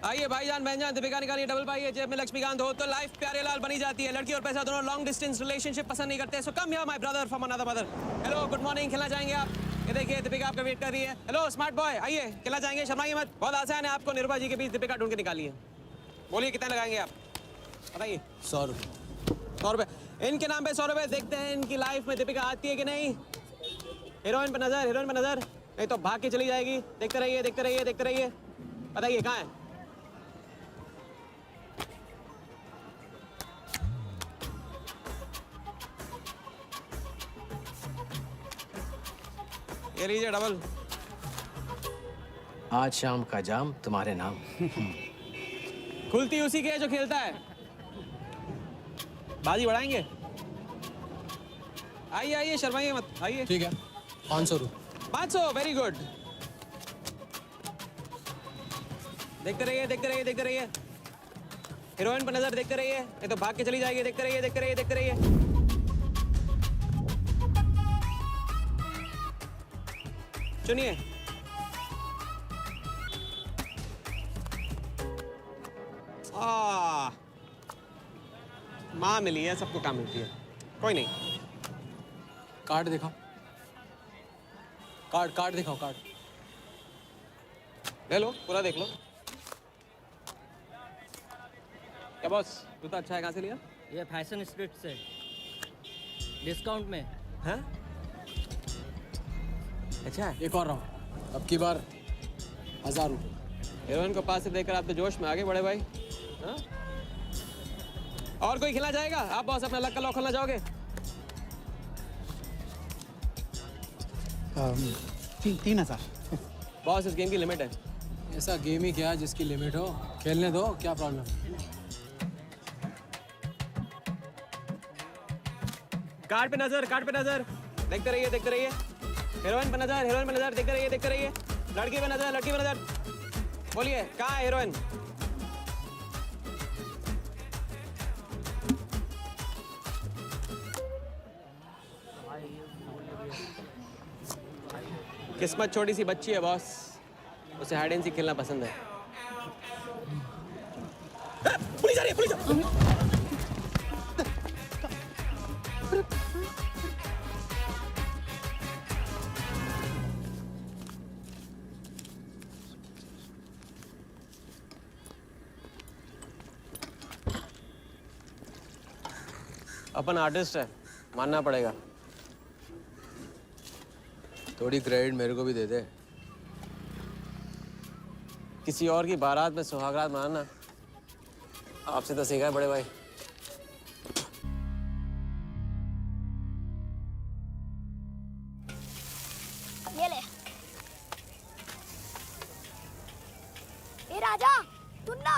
आइए भाईजान बहनजान दीपिका निकालिए डबल पाइए जेब में लक्ष्मीकांत हो तो लाइफ प्यारे लाल बनी जाती है। लड़की और पैसा दोनों लॉन्ग डिस्टेंस रिलेशनशिप पसंद नहीं करते। So come here my brother from another mother. Hello good morning, खिला जाएंगे आप? ये देखिए दीपिका आपका वेट कर रही है। हेलो स्मार्ट बॉय, आइए खिला जाएंगे, शर्माइए मत। बहुत आसान है, आपको निर्भा जी के बीच दीपिका ढूंढ के निकालिए। बोलिए कितने लगाएंगे आप, बताइए। 100 रुपये। 100 रुपये इनके नाम पे 100 रुपये। देखते हैं इनकी लाइफ में दीपिका आती है कि नहीं। हीरोइन पे नजर, हीरोइन पे नजर, नहीं तो भाग के चली जाएगी। देखते रहिए देखते रहिए देखते रहिए, बताइए कहाँ है। ये लीजिए डबल। आज शाम का जाम तुम्हारे नाम। खुलती उसी की है जो खेलता है। बाजी बढ़ाएंगे? आइए आइए, शर्माइए मत, आइए। ठीक है, 500 रुपये। 500, वेरी गुड। देखते रहिए देखते रहिए देखते रहिए, हीरोइन पर नजर, देखते रहिए, नहीं तो भाग के चली जाएगी। देखते रहिए देखते रहिए देखते रहिए। सुनिए, माँ मिली है, सबको काम मिलती है, कोई नहीं। कार्ड दिखाओ, कार्ड दिखाओ, कार्ड ले लो, पूरा देख लो। क्या बॉस, जूता अच्छा है, कहाँ से लिया? ये फैशन स्ट्रीट से, डिस्काउंट में। हाँ अच्छा है। एक और राउंड, अब की बार 1000 रुपये। हीरोइन को पास से देखकर आप तो जोश में आगे बड़े भाई। हाँ? और कोई खिला जाएगा? आप बॉस अपना लक का लॉक खोलना चाहोगे? 3000। बॉस इस गेम की लिमिट है। ऐसा गेम ही क्या जिसकी लिमिट हो, खेलने दो, क्या प्रॉब्लम? कार्ड पे नजर, कार्ड पे नजर, देखते रहिए देखते रहिए, हीरोइन पे नजर, हीरोइन पे नजर, देखते रहिए देखते रहिए, लड़की पे नजर, लड़की पे नजर। बोलिए कहाँ है हीरोइन? किस्मत छोटी सी बच्ची है बॉस, उसे हाइड एंड सीक खेलना पसंद है। पुलिस आ रही है, पुलिस! अपन आर्टिस्ट है, मानना पड़ेगा। थोड़ी क्रेडिट मेरे को भी दे दे। किसी और की बारात में सुहागरात मनाना आपसे तो सीखा है बड़े भाई। ये ले। ए राजा, सुन ना,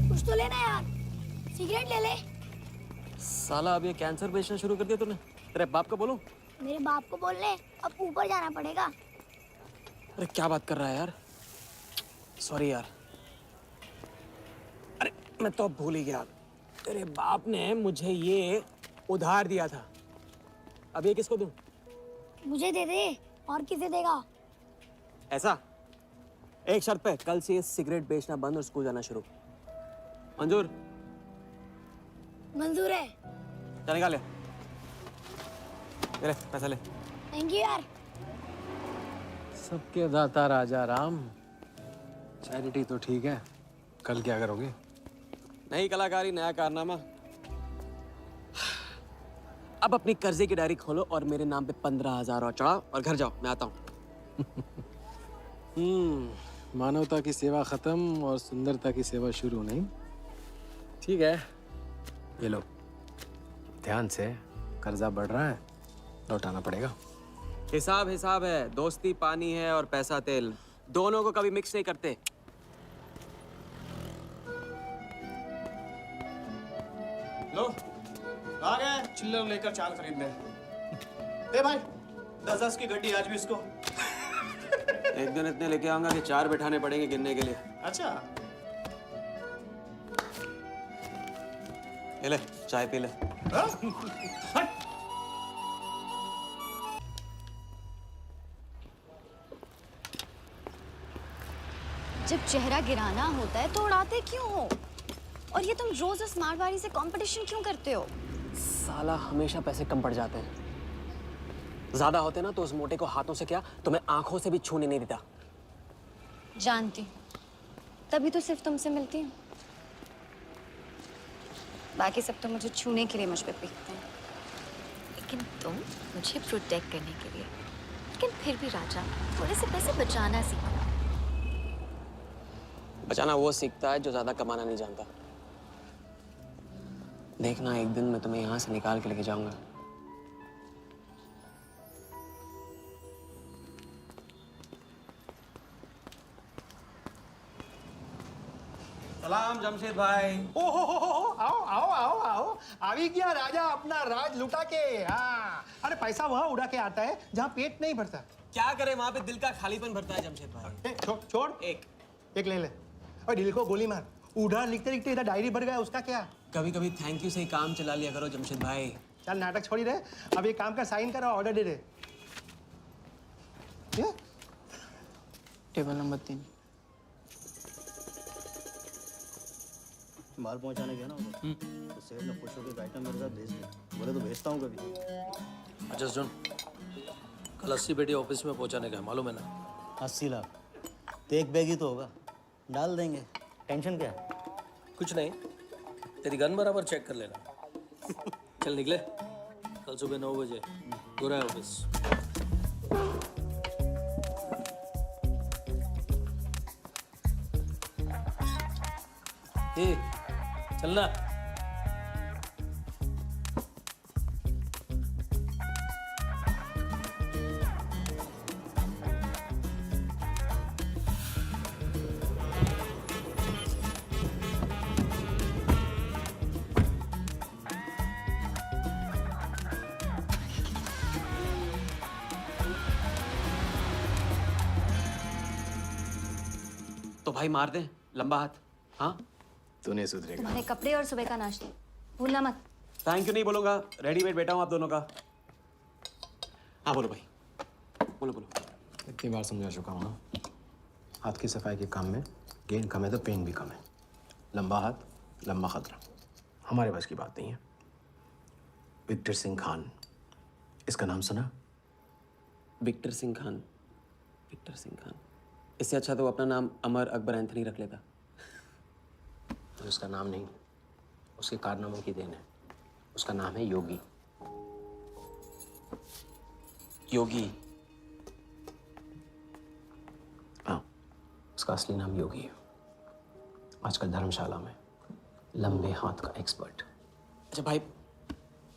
कुछ तो लेना यार, सिगरेट ले ले। साला अब ये कैंसर बेचना शुरू कर दिया तूने। तेरे बाप को बोलूं? मेरे बाप को बोल ले, अब ऊपर जाना पड़ेगा। अरे क्या बात कर रहा है यार, सॉरी यार। अरे मैं तो भूल ही गया, तेरे बाप ने मुझे ये उधार दिया था। अब ये किसको दूं? मुझे दे दे, और किसे देगा? ऐसा, एक शर्त पे, कल से ये सिगरेट बेचना बंद और स्कूल जाना शुरू। मंजूर? मंजूर है। चल निकाल ले, पैसा ले। थैंक यू यार। सबके दाता राजा राम। चैरिटी तो ठीक है, कल क्या करोगे? नई कलाकारी, नया कारनामा। अब अपनी कर्जे की डायरी खोलो और मेरे नाम पे 15,000 और चढ़ाओ और घर जाओ, मैं आता हूँ। मानवता की सेवा खत्म और सुंदरता की सेवा शुरू नहीं। ठीक है, ये लो, ध्यान से, कर्जा बढ़ रहा है, लौटाना पड़ेगा। हिसाब हिसाब है, दोस्ती पानी है और पैसा तेल। दोनों को कभी मिक्स नहीं करते। लो आ गए चिल्लर लेकर चाल खरीदने। ए भाई 10-10 की गड्डी आज भी इसको। एक दिन इतने लेके आऊंगा कि 4 बिठाने पड़ेंगे गिनने के लिए। अच्छा ये ले चाय पी ले। हाँ? हट। जब चेहरा गिराना होता है तो उड़ाते क्यों हो? और ये तुम रोज उस मारवाड़ी से कंपटीशन क्यों करते हो? साला हमेशा पैसे कम पड़ जाते हैं। ज्यादा होते ना तो उस मोटे को हाथों से क्या तुम्हें आंखों से भी छूने नहीं देता। जानती हूँ, तभी तो सिर्फ तुमसे मिलती हूँ। बाकी सब तो मुझे छूने के लिए मुझ पे पीटते हैं, लेकिन तुम मुझे प्रोटेक्ट करने के लिए। लेकिन फिर भी राजा, थोड़े से पैसे बचाना सीखो। बचाना वो सीखता है जो ज्यादा कमाना नहीं जानता। देखना एक दिन मैं तुम्हें यहाँ से निकाल के लेके जाऊंगा। सलाम जमशेद भाई। ओ हो, आओ आओ आओ आओ, आवी गया राजा अपना राज लुटा के। हाँ, अरे पैसा वहाँ उड़ा के आता है जहाँ पेट नहीं भरता। क्या करे, वहां पे दिल का खालीपन भरता है जमशेद भाई। छोड़ एक ले ले। और दिल को गोली मार। उड़ा लिखते लिखते इधर डायरी भर गया, उसका क्या? कभी कभी थैंक यू से ही काम चला लिया करो जमशेद भाई। चल नाटक छोड़ी रहे, अब ये काम का साइन करो, ऑर्डर दे दे। ये? Table number 3। माल पहुंचाने गया ना उधर, तो सेठ ने खुश होकर आइटम मेरे साथ भेज दिया। बोले तो भेजता हूँ कभी। अच्छा सुन, कल 80 पेटी ऑफिस में पहुंचाने का मालूम है ना? 80 लाख तो एक बैग ही तो होगा, डाल देंगे। टेंशन क्या है? कुछ नहीं, तेरी गन बराबर चेक कर लेना। चल निकले, कल सुबह 9 बजे पूरा है ऑफिस। चलना। तो भाई मार दे लंबा हाथ। हाँ तू नहीं सुधरेगा। तुम्हारे कपड़े और सुबह का नाश्ता भूलना मत। थैंक यू नहीं बोलूंगा, रेडीमेड बैठा हूँ आप दोनों का। हाँ बोलो भाई, बोलो बोलो। इतनी बार समझा चुका हूँ ना, हाथ की सफाई के काम में गेन कम है तो पेन भी कम है। लंबा हाथ लंबा खतरा, हमारे बस की बात नहीं है। विक्टर सिंह खान, इसका नाम सुना? Victor Singh Khan, Victor Singh Khan. इससे अच्छा तो वो अपना नाम अमर अकबर एंथनी रख लेता। तो उसका नाम नहीं, उसके कारनामों की देन है। उसका नाम है योगी। योगी? हाँ, उसका असली नाम योगी है। आजकल धर्मशाला में लंबे हाथ का एक्सपर्ट। अच्छा भाई,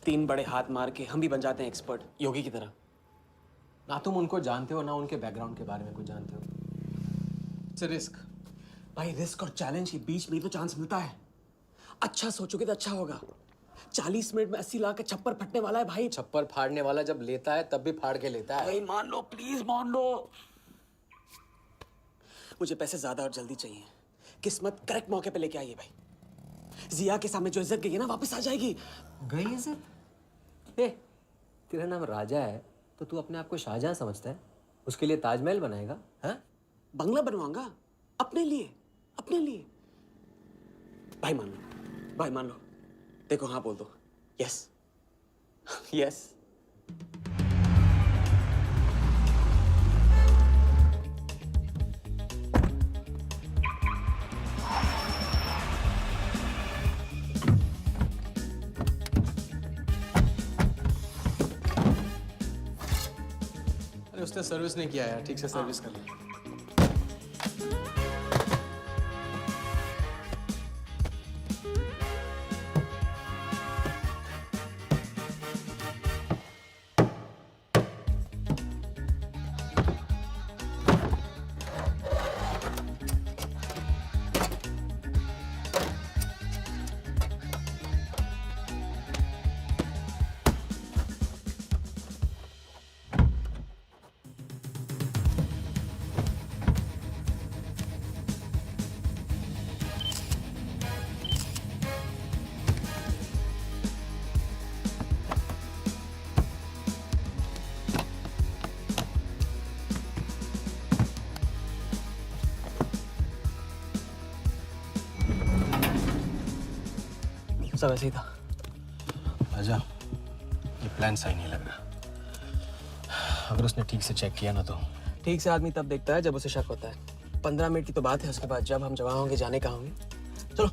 3 बड़े हाथ मार के हम भी बन जाते हैं एक्सपर्ट योगी की तरह। ना तुम उनको जानते हो ना उनके बैकग्राउंड के बारे में कुछ जानते हो। इट्स रिस्क भाई। रिस्क और चैलेंज के बीच में ही तो चांस मिलता है। अच्छा सोचोगे तो अच्छा होगा। 40 मिनट में 80 लाख का छप्पर फटने वाला है भाई। छप्पर फाड़ने वाला जब लेता है तब भी फाड़ के लेता है। भाई मान लो, प्लीज मान लो। मुझे पैसे ज्यादा और जल्दी चाहिए। किस्मत करेक्ट मौके पे लेके आइए भाई। जिया के सामने जो इज्जत गई है ना, वापस आ जाएगी। गई इज्जत? ए, तेरा नाम राजा है तो तू अपने आप को शाहजहां समझता है? उसके लिए ताजमहल बनाएगा? हाँ? बंगला बनवाऊंगा अपने लिए, अपने लिए। भाई मान लो, भाई मान लो। देखो हाँ बोल दो। Yes yes. अरे उसने सर्विस नहीं किया यार, ठीक से सर्विस कर लिया। जैसा वैसे ही था। राजा, ये प्लान सही नहीं लग रहा। अगर उसने ठीक से चेक किया ना तो ठीक से आदमी तब देखता है जब उसे शक होता है। 15 मिनट की तो बात है, उसके बाद जब हम जवां होंगे जाने कहाँ होंगे। चलो।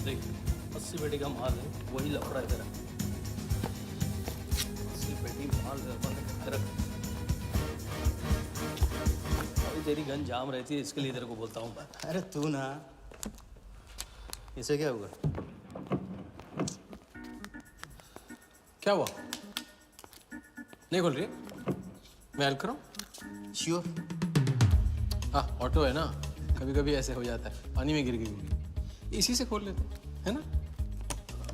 देख 80 पेटी का माल है, वही लफड़ा है तेरा। 80 पेटी माल है, अपन ने खरीद रखा। अभी तेरी गन जाम रहती है, इसके लिए तेरे को बोलता हूँ मैं। अरे तू ना, इसे क्या हुआ? क्या हुआ? नहीं खोल रही? मैं हेल्प करूं? श्योर। हाँ, ऑटो है ना, कभी कभी ऐसे हो जाता है, पानी में गिर गई होगी। इसी से खोल लेते है ना?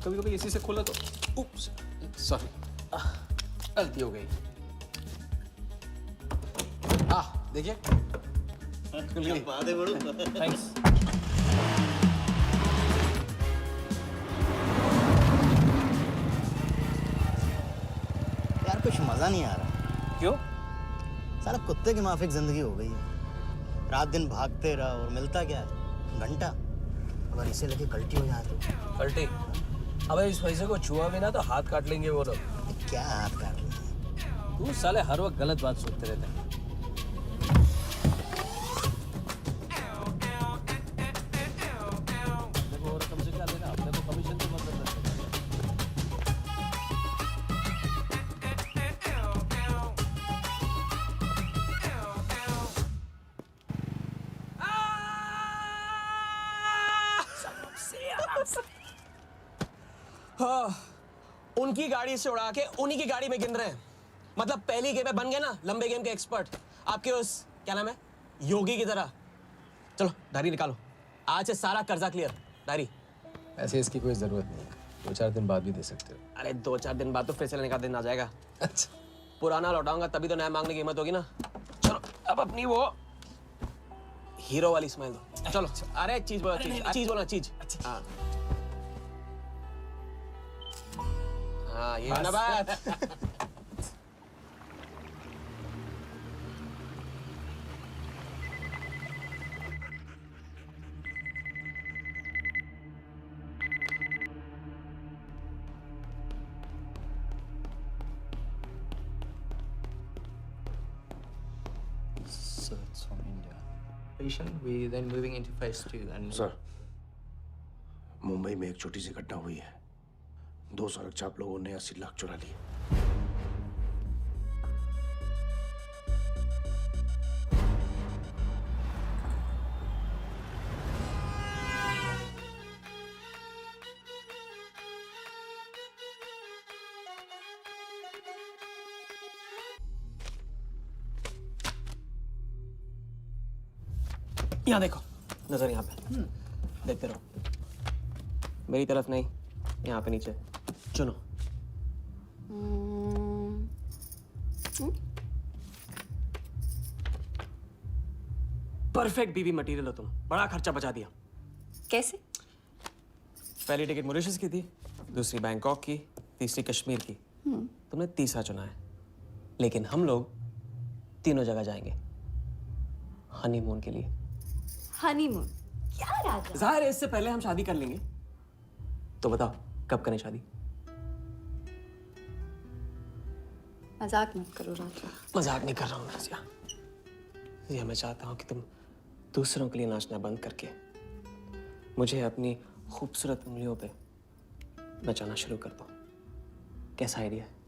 कभी कभी इसी से खोला तो उप्स, सॉरी, गलती हो गई। देखिए, खुल गई। बात है बड़ू। थैंक्स। यार कुछ मजा नहीं आ रहा। क्यों? साला कुत्ते की माफिक जिंदगी हो गई है। रात दिन भागते रहो और मिलता क्या है? घंटा। अगर इसे लगे कल्टी हो जाए तो? पलटी। अबे इस पैसे को छुआ भी ना तो हाथ काट लेंगे वो लोग। क्या हाथ काट रहे हैं? तू साले हर वक्त गलत बात सोचते रहते हैं। देखो और कम से क्या लेना, अपने को कमीशन तो मत देना। हाँ, उनकी गाड़ी से उड़ा के उन्हीं की गाड़ी में गिन रहे हैं। मतलब पहली गेम में बन गए ना लंबे गेम के एक्सपर्ट। आपके उस क्या नाम है योगी की तरह। चलो डायरी निकालो, आज से सारा कर्जा क्लियर। डायरी। ऐसे इसकी कोई जरूरत नहीं है, 2-4 दिन बाद भी दे सकते हो। अरे 2-4 दिन बाद तो फिर से लेने का दिन आ जाएगा। अच्छा, पुराना लौटाऊंगा तभी तो नया मांगने की हिम्मत होगी ना। चलो अब अपनी वो हीरो वाली स्माइल दो। चलो अरे चीज बोलो, चीज बोलो, चीज। हाँ हाँ, ये है ना बात। So it's from India. We then moving into phase 2 and sir, Mumbai में एक छोटी सी घटना हुई है। 2 सड़क चाप लोगों ने 80 लाख चुरा लिए। यहाँ देखो, नजर यहाँ पे। देखते रहो, मेरी तरफ नहीं, यहाँ पे नीचे। चुनो। परफेक्ट बीवी मटेरियल हो तुम, बड़ा खर्चा बचा दिया। कैसे? पहली टिकट मॉरिशस की थी, दूसरी बैंकॉक की, तीसरी कश्मीर की। तुमने तीसरा चुना है, लेकिन हम लोग तीनों जगह जाएंगे हनीमून के लिए। हनीमून? क्या राजा? जाहिर है इससे पहले हम शादी कर लेंगे। तो बताओ कब करें शादी? मजाक मत करो राजा। मजाक नहीं कर रहा हूँ नाज़िया। ये मैं चाहता हूँ कि तुम दूसरों के लिए नाचना बंद करके मुझे अपनी खूबसूरत उंगलियों पे नचाना शुरू कर दो। कैसा आइडिया है?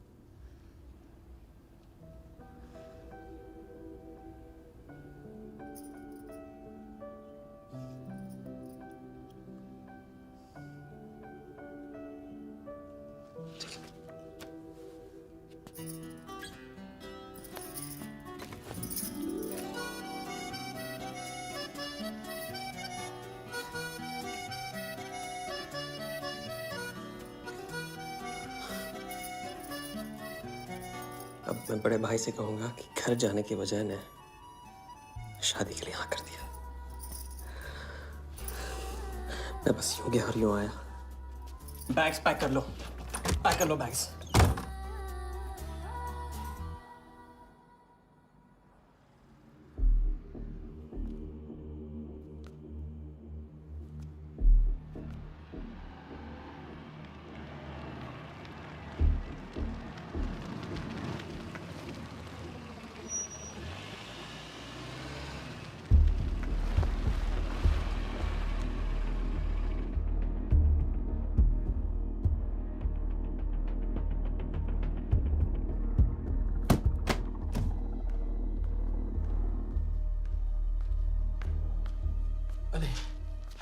अब मैं बड़े भाई से कहूंगा कि घर जाने के बजाय ने शादी के लिए हाँ कर दिया। मैं बस यूं गया और यूं आया। बैग्स पैक कर लो बैग्स।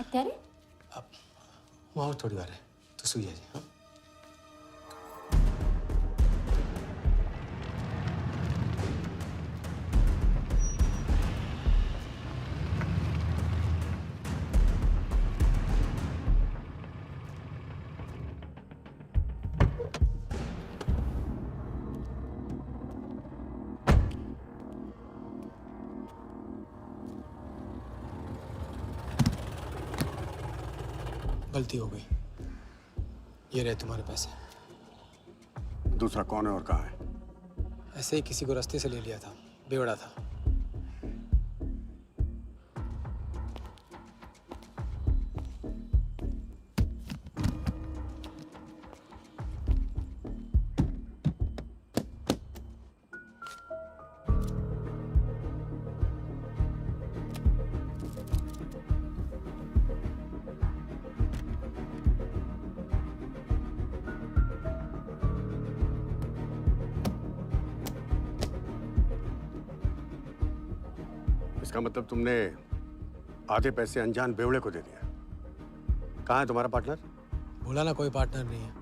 અત્યારે હું આવું થોડી વાર તો સુઈ જજે હા गलती हो गई। ये रहे तुम्हारे पैसे। दूसरा कौन है और कहाँ है? ऐसे ही किसी को रास्ते से ले लिया था, बेवड़ा था। इसका मतलब तुमने आधे पैसे अनजान बेवड़े को दे दिया। कहाँ है तुम्हारा पार्टनर? बोला ना कोई पार्टनर नहीं है।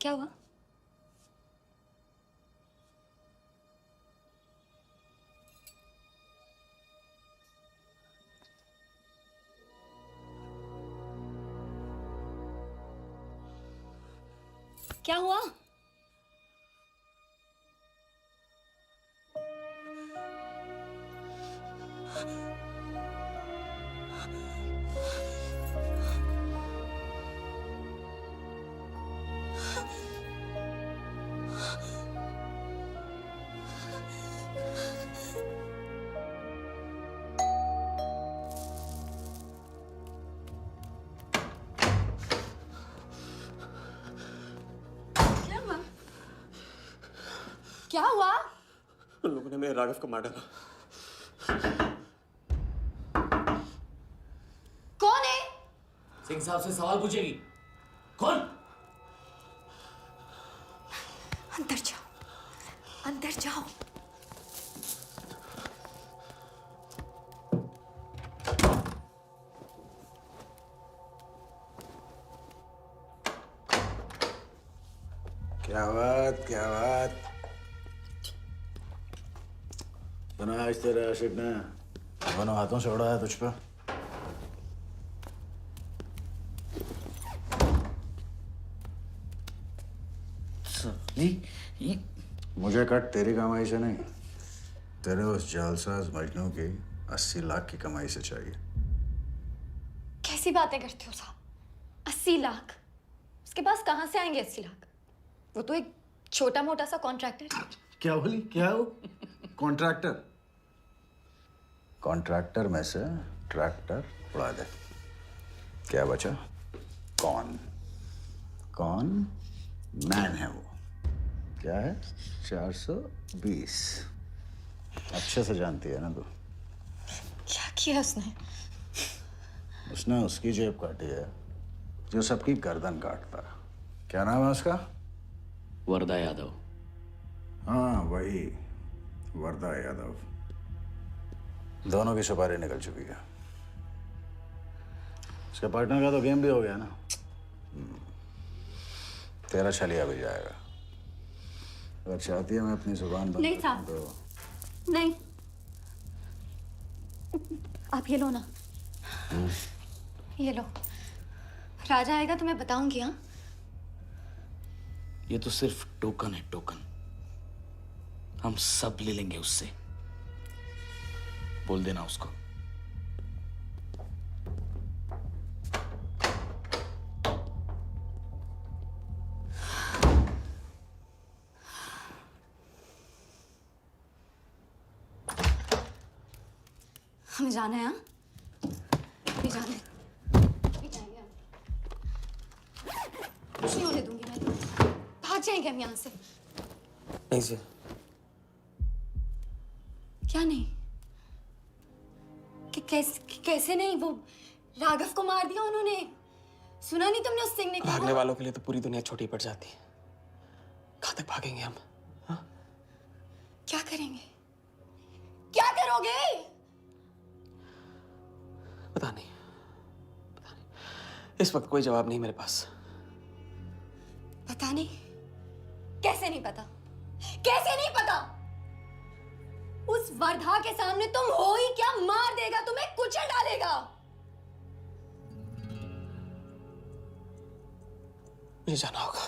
क्या हुआ? क्या हुआ? क्या हुआ? उन लोगों ने मेरे राघव को मार डाला। कौन है? सिंह साहब से सवाल पूछेगी। कौन? अंदर जाओ, अंदर जाओ। क्या बात बना आज तेरा आशिक ने दोनों हाथों से उड़ाया तुझ पे। मुझे कट तेरी कमाई से नहीं, तेरे उस जालसाज मजनू की 80 लाख की कमाई से चाहिए। कैसी बातें करते हो साहब? 80 लाख? उसके पास कहाँ से आएंगे 80 लाख? वो तो एक छोटा मोटा सा कॉन्ट्रैक्टर है। क्या बोली? क्या हो? कॉन्ट्रैक्टर? कॉन्ट्रैक्टर में से ट्रैक्टर उड़ा दे। क्या बचा? कौन मैन है वो? क्या है? 420। अच्छे से जानती है ना तू? किया उसने? उसने उसकी जेब काटी है जो सबकी गर्दन काटता है। क्या नाम है उसका? वरदा यादव। हाँ वही, वरदा यादव। दोनों की सुपारी निकल चुकी है। उसके पार्टनर का तो गेम भी हो गया ना। तेरा छलिया भी जाएगा। अगर चाहती है मैं अपनी जुबान बंद नहीं रखूं था। नहीं, आप ये लो ना। ये लो, राजा आएगा तो मैं बताऊंगी। हाँ, ये तो सिर्फ टोकन है, टोकन। हम सब ले लेंगे उससे। बोल देना उसको। हमें जाना है। हाँ, भी जाना है। भी जाएंगे हम। कुछ नहीं होने दूंगी मैं तुम्हें। भाग जाएंगे हम यहाँ से। नहीं जी। क्या नहीं? कैसे नहीं? वो राघव को मार दिया उन्होंने। सुना नहीं तुमने उस सिंह ने? भागने वालों के लिए तो पूरी दुनिया छोटी पड़ जाती है। कहाँ तक भागेंगे हम? हाँ? क्या करेंगे? क्या करोगे? पता नहीं। इस वक्त कोई जवाब नहीं मेरे पास। पता नहीं? कैसे नहीं पता? कैसे नहीं पता? उस वर्धा के सामने तुम हो ही क्या? मार देगा तुम्हें, कुचल डालेगा। मुझे जाना होगा।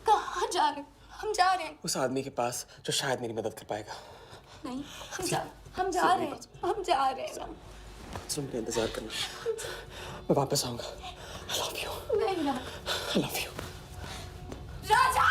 कहाँ जा रहे? हम जा रहे हैं। उस आदमी के पास जो शायद मेरी मदद कर पाएगा। नहीं, हम जा रहे हैं। हम जा रहे हैं। सुन के इंतजार करना। मैं वापस आऊंगा। I love you. नहीं ना। I love you. राजा!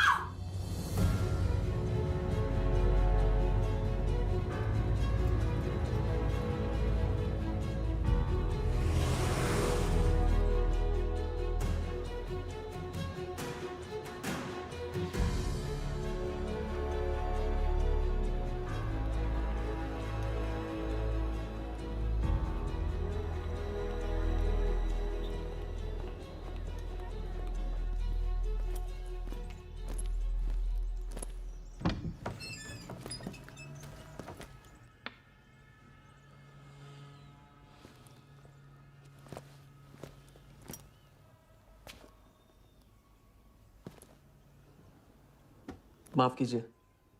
माफ कीजिए।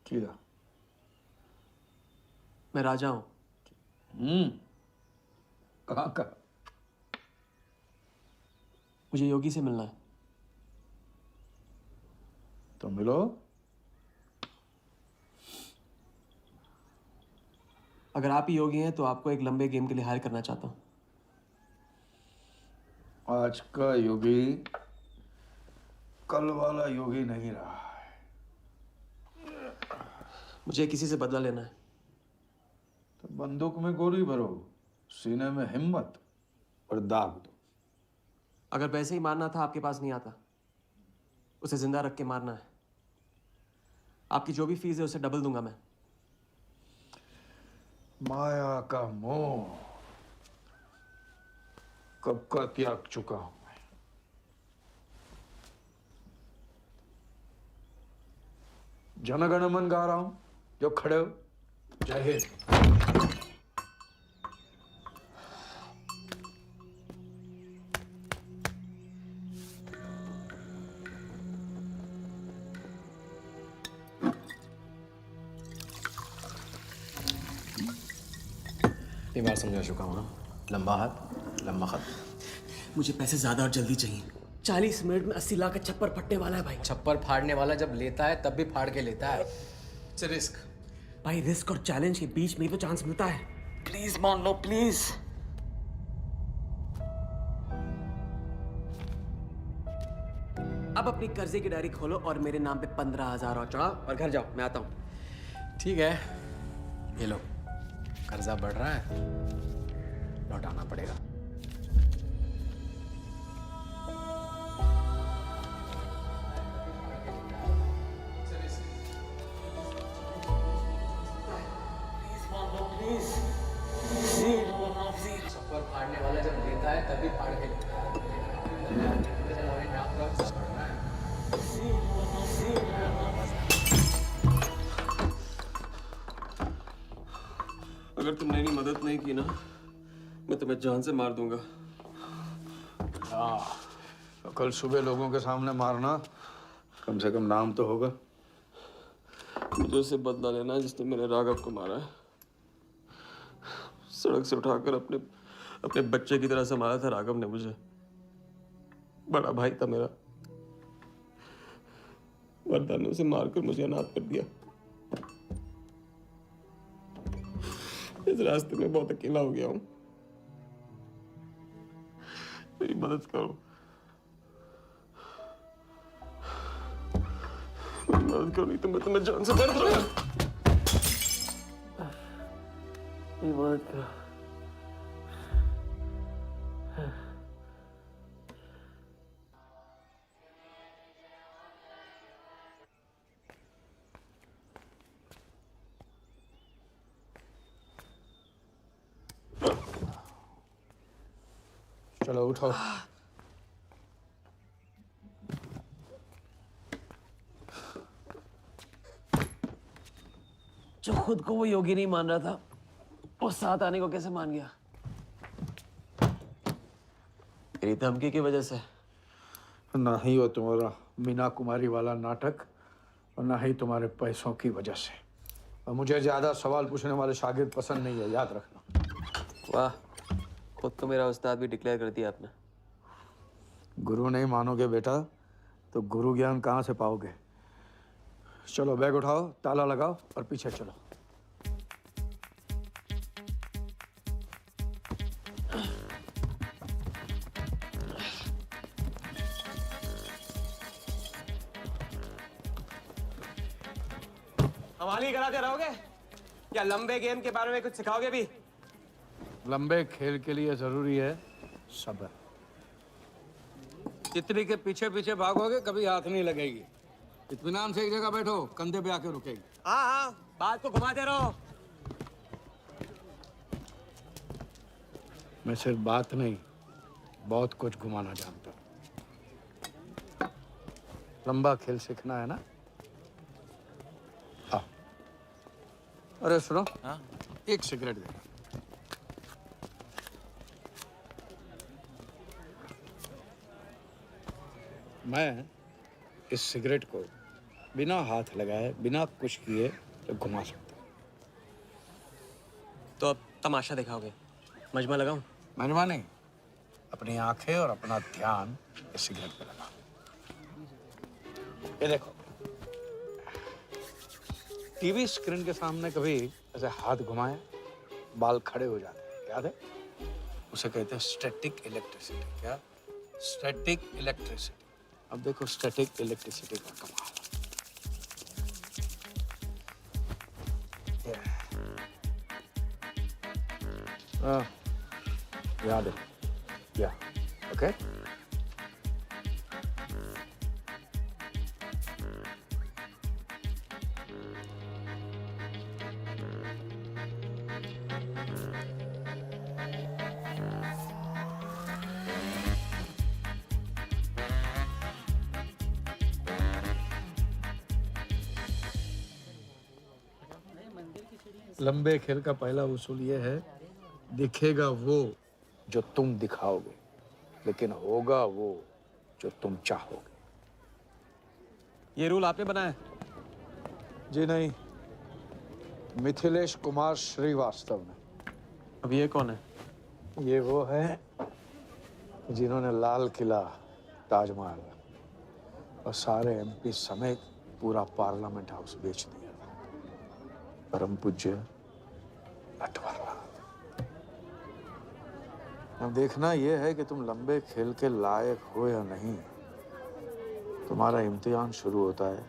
क्या? मैं राजा हूं। कहाँ का? मुझे योगी से मिलना है। तो मिलो। अगर आप ही योगी हैं तो आपको एक लंबे गेम के लिए हायर करना चाहता हूं। आज का योगी कल वाला योगी नहीं रहा है। मुझे किसी से बदला लेना है। तो बंदूक में गोली भरो, सीने में हिम्मत और दाग दो। अगर वैसे ही मारना था आपके पास नहीं आता। उसे जिंदा रख के मारना है। आपकी जो भी फीस है उसे डबल दूंगा मैं। माया का मोह कब का त्याग चुका हूं मैं। जनगण मन गा रहा हूं, जो खड़े हो। जय हिंद। ये बार समझा चुका हूं ना। लंबा हाथ लंबा खत। मुझे पैसे ज्यादा और जल्दी चाहिए। 40 मिनट में 80 लाख का छप्पर फटने वाला है भाई। छप्पर फाड़ने वाला जब लेता है तब भी फाड़ के लेता है। It's a risk. भाई रिस्क और चैलेंज के बीच में ही तो चांस मिलता है। प्लीज मान लो प्लीज। अब अपनी कर्जे की डायरी खोलो और मेरे नाम पे 15,000 और चढ़ाओ और घर जाओ। मैं आता हूं। ठीक है, ये लो। कर्जा बढ़ रहा है, लौटाना पड़ेगा। प्लीज अगर तुमने मेरी मदद नहीं की ना, मैं तुम्हें जान से मार दूंगा। तो कल सुबह लोगों के सामने मारना, कम से कम नाम तो होगा। मुझे उससे बदला लेना है जिसने मेरे राघव को मारा है। सड़क से उठाकर अपने बच्चे की तरह संभाला था राघव ने मुझे। बड़ा भाई था मेरा। वरदान ने उसे मारकर मुझे अनाथ कर दिया। इस रास्ते में बहुत अकेला हो गया हूं। मेरी मदद करो, मेरी मदद करो, नहीं तो मैं तुम्हें जान से मार दूंगा। मेरी मदद करो। चलो उठो। जो खुद को वो योगी नहीं मान रहा था, वो साथ आने को कैसे मान गया? मेरी धमकी की वजह से। ना ही वो तुम्हारा मीना कुमारी वाला नाटक और ना ही तुम्हारे पैसों की वजह से। और मुझे ज्यादा सवाल पूछने वाले शागिर्द पसंद नहीं है, याद रखना। वाह, खुद को मेरा उस्ताद भी डिक्लेयर कर दिया आपने। गुरु नहीं मानोगे बेटा तो गुरु ज्ञान कहाँ से पाओगे। चलो बैग उठाओ, ताला लगाओ और पीछे चलो। हमारी कराते रहोगे या लंबे गेम के बारे में कुछ सिखाओगे भी? लंबे खेल के लिए जरूरी है सब्र। तितली के पीछे पीछे भागोगे कभी हाथ नहीं लगेगी। इत्मीनान से एक जगह बैठो, कंधे पे आके रुकेगी। हाँ हाँ, बात को घुमाते रहो। मैं सिर्फ बात नहीं, बहुत कुछ घुमाना जानता हूँ। लंबा खेल सीखना है ना? आओ। अरे सुनो, हाँ? एक सिगरेट दे। मैं इस सिगरेट को बिना हाथ लगाए, बिना कुछ किए तो घुमा सकता हूँ। तो अब तमाशा दिखाओगे? मजमा लगाऊं? मजमा नहीं, अपनी आंखें और अपना ध्यान इस सिगरेट पे लगा। ये देखो, टीवी स्क्रीन के सामने कभी ऐसे हाथ घुमाए बाल खड़े हो जाते हैं, याद है? उसे कहते हैं स्टैटिक इलेक्ट्रिसिटी। क्या? Static electricity. अब देखो स्टैटिक इलेक्ट्रिसिटी का कमाल। याद है? या ओके। लंबे खेल का पहला उसूल ये है, दिखेगा वो जो तुम दिखाओगे, लेकिन होगा वो जो तुम चाहोगे। ये रूल आपने बनाया? जी नहीं, मिथिलेश कुमार श्रीवास्तव ने। अब ये कौन है? ये वो है जिन्होंने लाल किला, ताजमहल और सारे एमपी समेत पूरा पार्लियामेंट हाउस बेच दिया। परम पूज्य नटवरलाल। अब देखना यह है कि तुम लंबे खेल के लायक हो या नहीं। तुम्हारा इम्तिहान शुरू होता है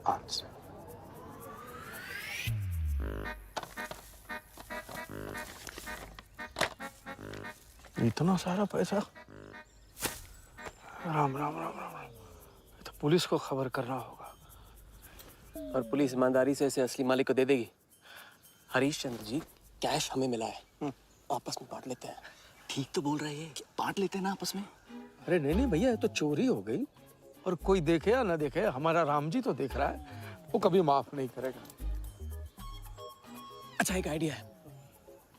आज से। इतना सारा पैसा? राम राम राम राम राम। तो पुलिस को खबर करना होगा। और पुलिस ईमानदारी से इसे असली मालिक को दे देगी। हरीश चंद्र जी, कैश हमें मिला है, आपस में बांट लेते हैं। ठीक तो बोल रहे हैं, बांट लेते हैं ना आपस में। अरे नहीं नहीं भैया, ये तो चोरी हो गई और कोई देखे या ना देखे, हमारा राम जी तो देख रहा है, वो कभी माफ नहीं करेगा। अच्छा, एक आइडिया है।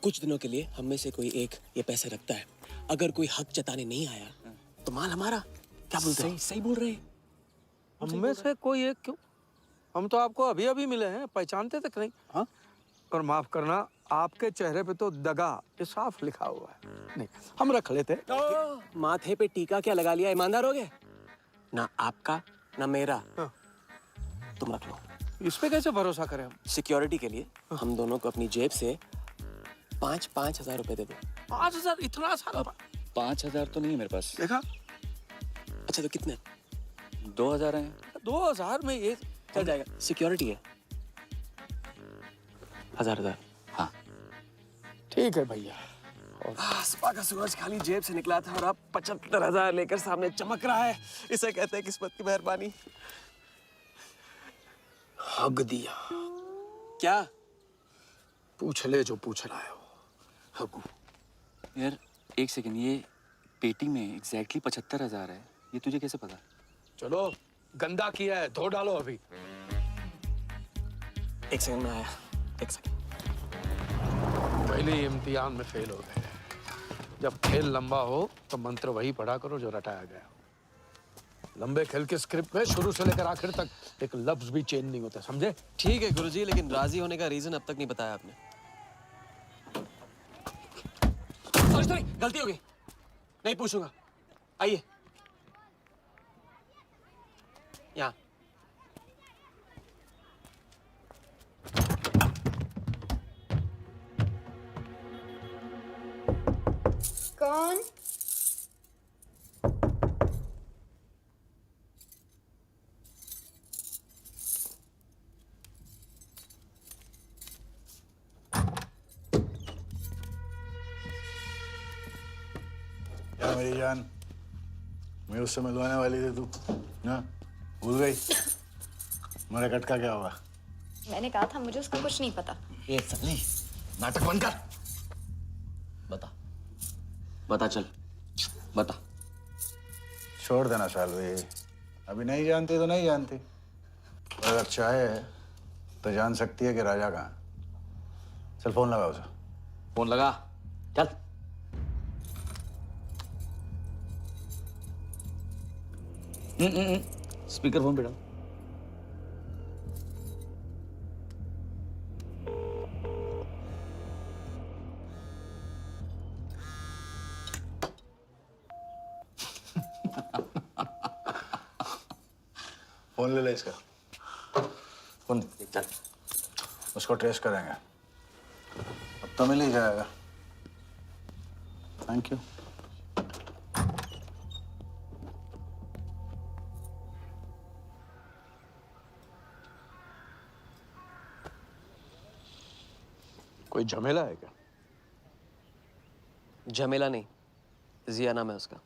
कुछ दिनों के लिए हम में से कोई एक ये पैसे रखता है, अगर कोई हक जताने नहीं आया तो माल हमारा। क्या बोलते हैं? सही बोल रहे हैं। हम में से कोई एक क्यों? हम तो आपको अभी अभी मिले हैं, पहचानते तक नहीं। हाँ, और माफ करना, आपके चेहरे पे तो दगा ये साफ लिखा हुआ है। नहीं, हम रख लेते। माथे पे टीका क्या लगा लिया, ईमानदार हो गए? ना आपका ना मेरा। हाँ। तुम रख लो। इस पे कैसे भरोसा करें हम? सिक्योरिटी के लिए हम दोनों को अपनी जेब से 5,000 रुपए दे दो। 5,000? इतना सारा? 5,000 तो नहीं है मेरे पास। देखा? अच्छा तो कितने? 2,000 हैं। 2,000 में ये चल जाएगा, सिक्योरिटी है। 1,000। हाँ ठीक है भैया। सुबह का सूरज खाली जेब से निकला था और अब 75,000 लेकर सामने चमक रहा है। इसे कहते हैं किस्मत की मेहरबानी। हक दिया। क्या? पूछ ले जो पूछ रहा है वो। हकू। यार एक सेकंड, ये पेटी में एग्जैक्टली 75,000 है, ये तुझे कैसे पता? चलो, गंदा किया है, धो डालो अभी। एक सेकंड में आया, एक सेकंड। पहले इम्तिहान में फेल हो गए। जब खेल लंबा हो तो मंत्र वही पढ़ा करो जो रटाया गया। लंबे खेल के स्क्रिप्ट में शुरू से लेकर आखिर तक एक लफ्ज भी चेंज नहीं होता, समझे? ठीक है गुरुजी, लेकिन राजी होने का रीजन अब तक नहीं बताया आपने। सॉरी, गलती हो गई, नहीं पूछूंगा। आइए यहाँ। कौन? क्या मेरी जान, मैं उससे मिलवाने वाली थी, तू ना भूल गई? मेरा कटका क्या होगा? मैंने कहा था मुझे उसका कुछ नहीं पता। ये सली, नाटक बंद कर। बता, बता चल, बता। छोड़ देना सालवी, अभी नहीं जानती तो नहीं जानती। अगर चाहे तो जान सकती है कि राजा कहाँ। चल फोन लगा उसे। फोन लगा, चल। स्पीकर फोन पे डाल। फोन ले ले इसका। फोन चल। उसको ट्रेस करेंगे, अब तो मिल ही जाएगा। Thank you. कोई झमेला है क्या? झमेला नहीं, जिया नाम है उसका।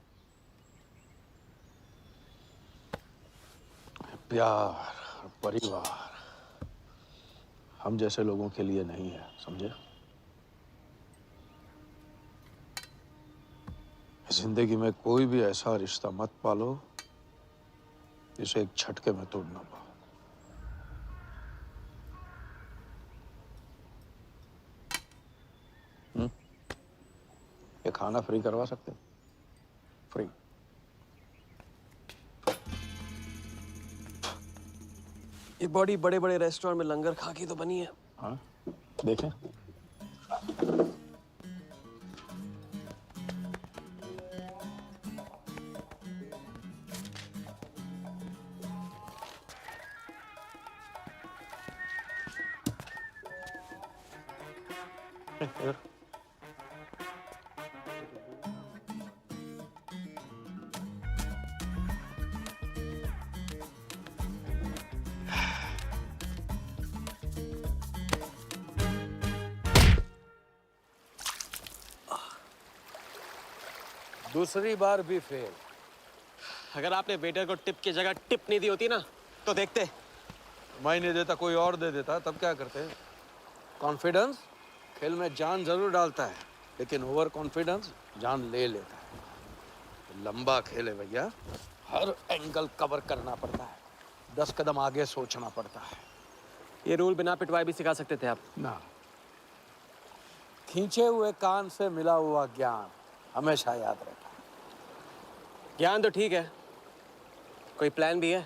प्यार, परिवार हम जैसे लोगों के लिए नहीं है, समझे? जिंदगी में कोई भी ऐसा रिश्ता मत पालो जिसे एक झटके में तोड़ ना पाओ। ये खाना फ्री करवा सकते हो? फ्री। ये बॉडी बड़े बड़े रेस्टोरेंट में लंगर खा के तो बनी है। हाँ, देखें। दूसरी बार भी फेल। अगर आपने वेटर को टिप की जगह टिप नहीं दी होती ना तो देखते। मैं नहीं देता, कोई और दे देता, तब क्या करते? कॉन्फिडेंस खेल में जान जरूर डालता है, लेकिन ओवर कॉन्फिडेंस जान ले लेता है। लंबा खेल है भैया, हर एंगल कवर करना पड़ता है, 10 कदम आगे सोचना पड़ता है। ये रूल बिना पिटवाए भी सिखा सकते थे आप। ना, खींचे हुए कान से मिला हुआ ज्ञान हमेशा याद रखना। ज्ञान तो ठीक है, कोई प्लान भी है?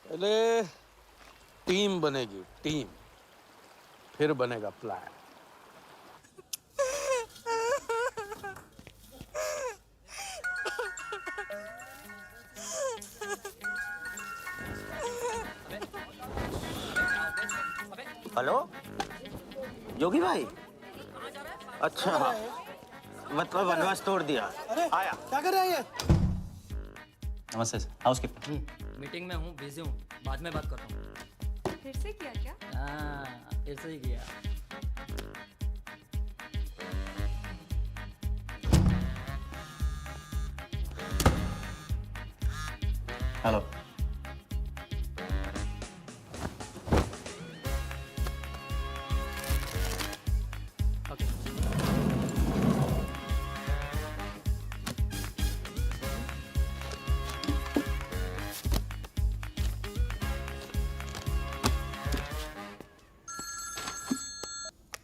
पहले टीम बनेगी, टीम, फिर बनेगा प्लान। हेलो योगी भाई, अच्छा मतलब वनवास तोड़ दिया। आया क्या कर रहा है ये? नमस्ते हाउसकीपर। मीटिंग में हूँ, बिजी हूँ, बाद में बात करता हूँ। फिर से किया क्या? हाँ, फिर से ही किया। हेलो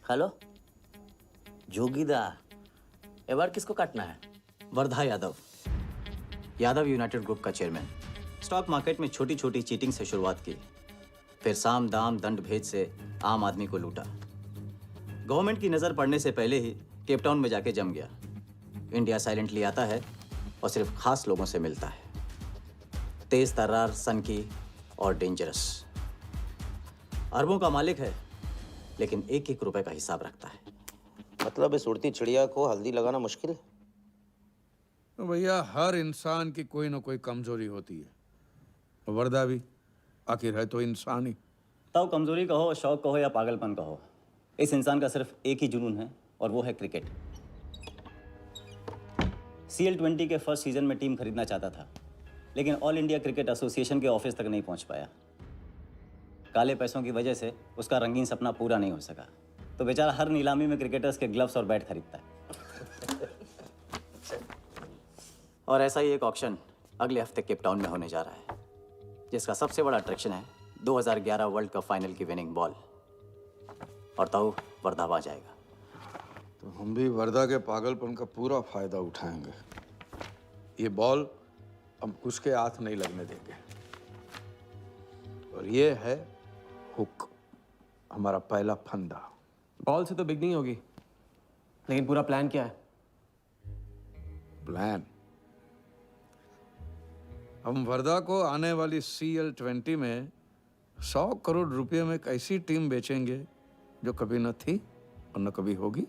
हेलो जोगीदा, एबार किसको काटना है? वर्धा यादव, यादव यूनाइटेड ग्रुप का चेयरमैन। स्टॉक मार्केट में छोटी छोटी चीटिंग से शुरुआत की, फिर साम दाम दंड भेद से आम आदमी को लूटा। गवर्नमेंट की नज़र पड़ने से पहले ही केप टाउन में जाके जम गया। इंडिया साइलेंटली आता है और सिर्फ खास लोगों से मिलता है। तेज तर्रार, सनकी और डेंजरस। अरबों का मालिक है, लेकिन एक एक रुपए का हिसाब रखता है। मतलब इस उड़ती चिड़िया को हल्दी लगाना मुश्किल है? तो भैया हर इंसान की कोई ना कोई कमजोरी होती है। वर्दा भी आखिर है तो इंसान ही। तब कमजोरी कहो, शौक कहो या पागलपन कहो, इस इंसान का सिर्फ एक ही जुनून है और वो है क्रिकेट। CL20 के फर्स्ट सीजन में टीम खरीदना चाहता था, लेकिन ऑल इंडिया क्रिकेट एसोसिएशन के ऑफिस तक नहीं पहुंच पाया। काले पैसों की वजह से उसका रंगीन सपना पूरा नहीं हो सका, तो बेचारा हर नीलामी में क्रिकेटर्स के ग्लव्स और बैट खरीदता है। और ऐसा ही एक ऑक्शन अगले हफ्ते केप टाउन में होने जा रहा है, जिसका सबसे बड़ा अट्रैक्शन है 2011 वर्ल्ड कप फाइनल की विनिंग बॉल। और तो वर्धा आ जाएगा। तो हम भी वर्दा के पागलपन का पूरा फायदा उठाएंगे। ये बॉल हम उसके हाथ नहीं लगने देंगे। और ये है हुक, हमारा पहला फंदा। बॉल से तो बिग नहीं होगी, लेकिन पूरा प्लान क्या है? प्लान, हम वर्धा को आने वाली CL20 में 100 करोड़ रुपए में एक ऐसी टीम बेचेंगे जो कभी न थी और न कभी होगी।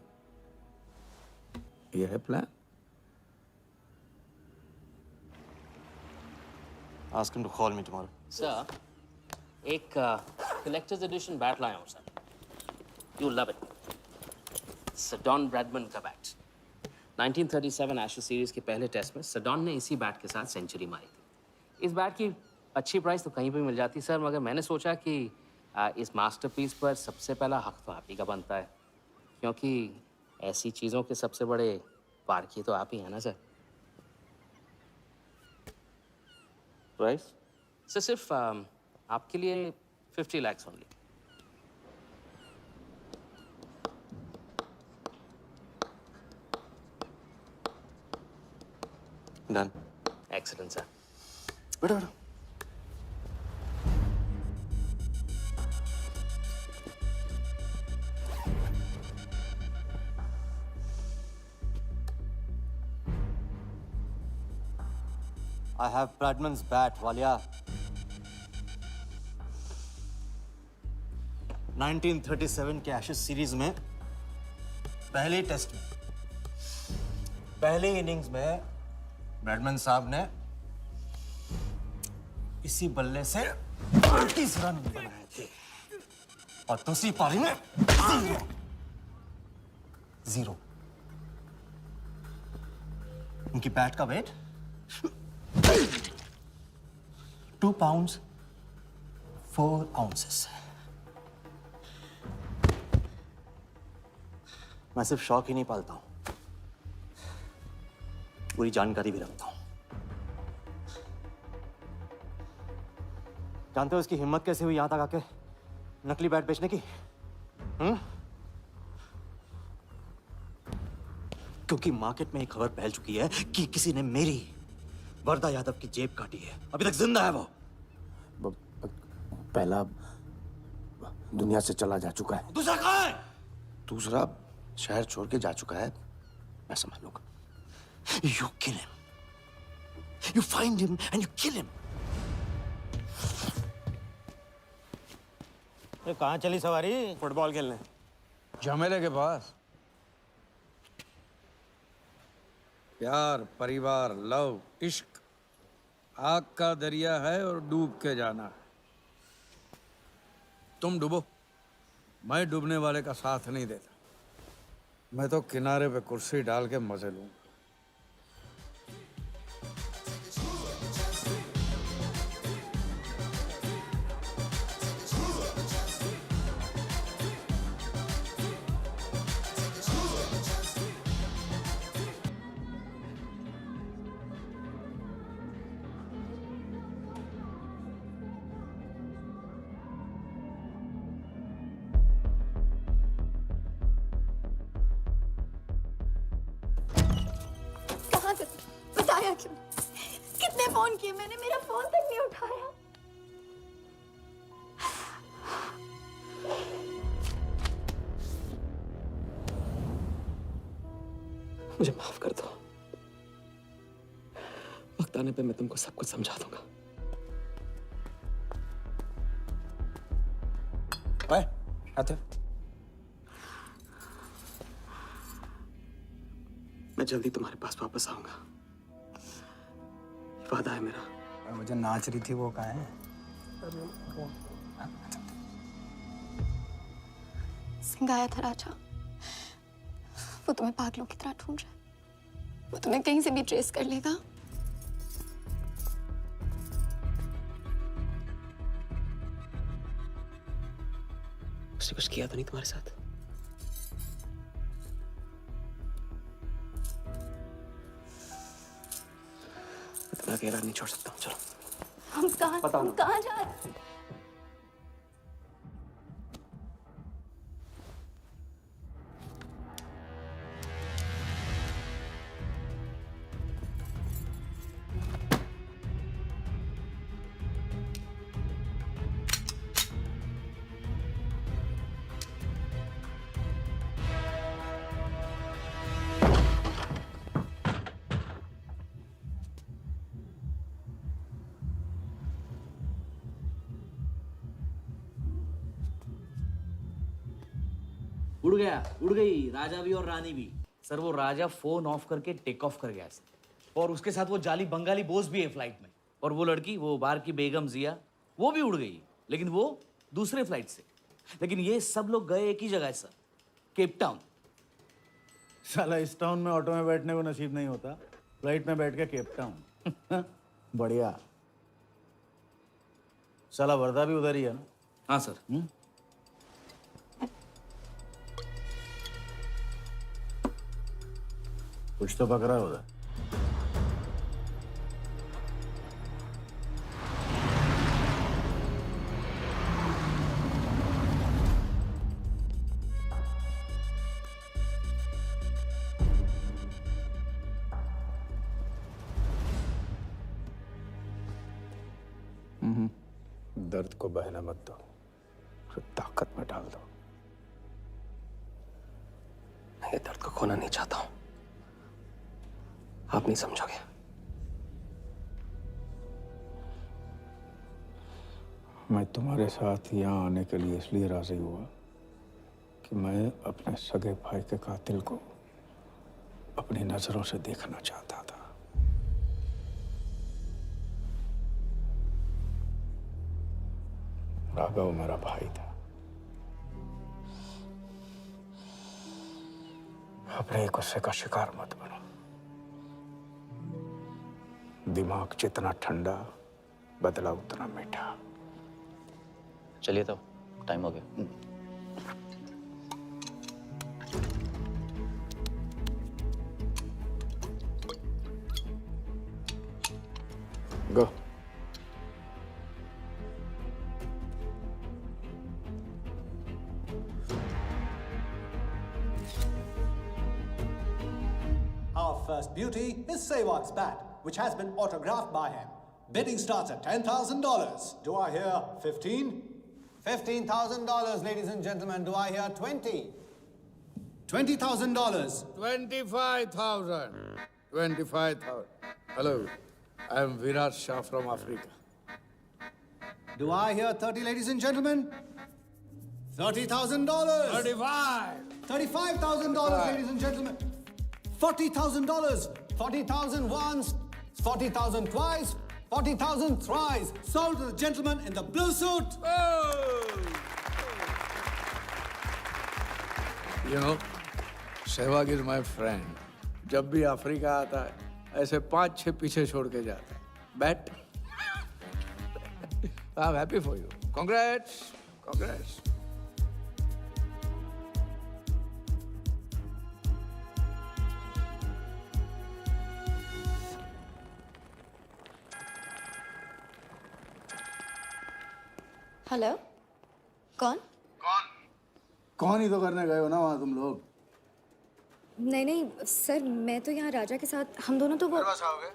यह है plan. Ask him to call me tomorrow. Sir, एक कलेक्टर्स एडिशन बैट लाया हूँ sir. You love it. Sir Don Bradman का बैट। 1937 एशेज सीरीज के पहले टेस्ट में सडॉन ने इसी बैट के साथ सेंचुरी मारी थी। इस बैट की अच्छी प्राइस तो कहीं भी मिल जाती सर, मगर मैंने सोचा कि इस मास्टरपीस पर सबसे पहला हक तो आप ही का बनता है, क्योंकि ऐसी चीज़ों के सबसे बड़े पारखी तो आप ही हैं ना सर। प्राइस? सर सिर्फ आपके लिए 50 lakhs only. Done. Excellent sir. बैठो बैठो। I have Bradman's bat, Walia. 1937 के एशेज सीरीज में पहले टेस्ट में पहली इनिंग्स में ब्रैडमन साहब ने इसी बल्ले से 38 रन बनाए थे और दूसरी पारी में 0। उनकी बैट का वेट 2 pounds 4 ounces। मैं सिर्फ शौक ही नहीं पालता हूं, पूरी जानकारी भी रखता हूं। जानते हो इसकी हिम्मत कैसे हुई यहां तक आके नकली बैट बेचने की? क्योंकि मार्केट में एक खबर फैल चुकी है कि किसी ने मेरी वरदा यादव की जेब काटी है। अभी तक जिंदा है वो। पहला दुनिया से चला जा चुका है, दूसरा कहाँ है? दूसरा शहर छोड़ के जा चुका है, मैं संभालूंगा। You kill him. You find him and you kill him. कहाँ चली सवारी? फुटबॉल खेलने। झमेले के पास। प्यार, परिवार, लव, इश्क आग का दरिया है और डूब के जाना है। तुम डूबो, मैं डूबने वाले का साथ नहीं देता। मैं तो किनारे पे कुर्सी डाल के मजे लूंगा। कहाँ थे? बताया क्यों? कितने फोन किए मैंने, मेरा फोन तक नहीं उठाया। मुझे माफ कर दो। वक्त आने पे मैं तुमको सब कुछ समझा दूंगा। ओए, आते। मैं जल्दी तुम्हारे पास वापस आऊंगा, ये वादा है मेरा। वो जो नाच रही थी वो कहाँ है? सिंह आया था राजा, वो तुम्हें पागलों की तरह ढूंढ रहा है। वो तुम्हें कहीं से भी ट्रेस कर लेगा। उसने कुछ किया तो नहीं तुम्हारे साथ? मैं तुम्हें अकेला नहीं छोड़ सकता हूँ। चलो। हम कहाँ जा रहे हैं? उड़ गई राजा भी और रानी भी। सर वो राजा फोन ऑफ करके टेक ऑफ कर गया सर, और उसके साथ वो जाली बंगाली बोस भी है फ्लाइट में। और वो लड़की, वो बार की बेगम जिया, वो भी उड़ गई, लेकिन वो दूसरे फ्लाइट से। लेकिन ये सब लोग गए एक ही जगह सर, केप टाउन। साला इस टाउन में ऑटो में बैठने को नसीब नहीं होता, फ्लाइट में बैठ के केप टाउन। बढ़िया। साला वर्दा भी उधर ही है ना? हाँ सर। कुछ तो पकड़ा उधर। दर्द को बहने मत दो, उसे ताकत में डाल दो। मैं ये दर्द को खोना नहीं चाहता हूं, आप नहीं समझोगे। मैं तुम्हारे साथ यहाँ आने के लिए इसलिए राजी हुआ कि मैं अपने सगे भाई के कातिल को अपनी नजरों से देखना चाहता था। राघव मेरा भाई था। अपने गुस्से का शिकार मत बनो। दिमाग जितना ठंडा, बदला उतना मीठा। चलिए तो टाइम हो गया। गो। first beauty is Sehwag's bat, which has been autographed by him. Bidding starts at $10,000. Do I hear 15? $15,000, ladies and gentlemen. Do I hear 20? $20,000. 25,000. 25,000. Hello, I am Virat Shah from Africa. Do I hear 30, ladies and gentlemen? $30,000. 35. $35,000, ladies and gentlemen. $40,000. 40,000 once, 40,000 twice, 40,000 thrice. Sold to the gentleman in the blue suit. You know, Sehwag is my friend. जब भी Africa आता है ऐसे 5-6 पीछे छोड़ के जाता है. Bet? I'm happy for you. Congrats. Congrats. Hello कौन? कौन ही तो करने गए हो ना वहाँ तुम लोग? नहीं नहीं सर, मैं तो यहाँ राजा के साथ, हम दोनों तो वो आओगे?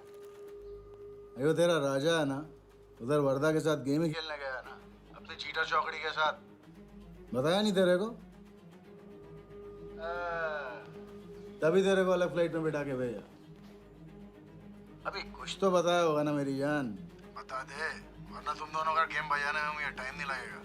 अयो तेरा राजा है ना, उधर वर्दा के साथ गेम ही खेलने गया है ना, अपनी चीटा चौकड़ी के साथ. बताया नहीं तेरे को? तभी तेरे को अलग फ्लाइट में बिठा के भेजा. अभी कुछ तो बताया होगा ना मेरी जान. बता दे, वरना तुम दोनों का गेम बजाने में मुझे टाइम नहीं लगेगा.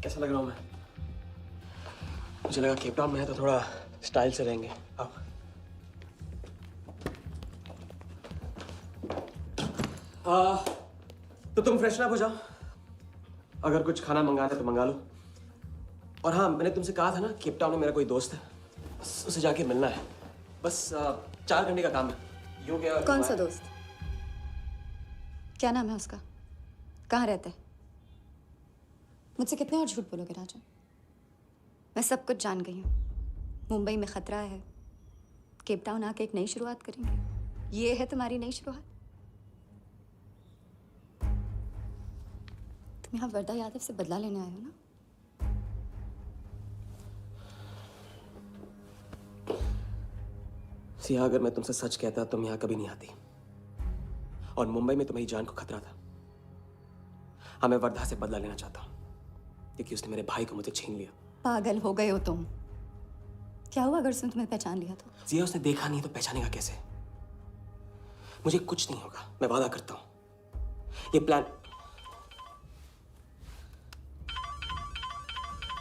कैसा लग रहा हूँ मैं? मुझे लगा केप टाउन में है तो थोड़ा स्टाइल से रहेंगे. आओ. तो तुम फ्रेशन अप हो जाओ. अगर कुछ खाना मंगाना है तो मंगा लो. और हाँ, मैंने तुमसे कहा था ना, केप टाउन में मेरा कोई दोस्त है, बस उसे जाके मिलना है. बस 4 घंटे का काम है. यूँ क्या? कौन सा दोस्त? क्या नाम है उसका? कहाँ रहता है? मुझसे कितने और झूठ बोलोगे राजा? मैं सब कुछ जान गई हूँ. मुंबई में खतरा है. केप टाउन आके एक नई शुरुआत करेंगे. ये है तुम्हारी नई शुरुआत? तुम यहाँ वर्दा यादव से बदला लेने आए हो ना? सिया, अगर मैं तुमसे सच कहता तुम यहाँ कभी नहीं आती. और मुंबई में तुम्हारी जान को खतरा था. हाँ, मैं वर्धा से बदला लेना चाहता हूँ क्योंकि उसने मेरे भाई को मुझे छीन लिया. पागल हो गए हो तुम. क्या हुआ अगर उसने तुम्हें पहचान लिया तो? सिया, उसने देखा नहीं तो पहचानेगा कैसे? मुझे कुछ नहीं होगा, मैं वादा करता हूँ. ये प्लान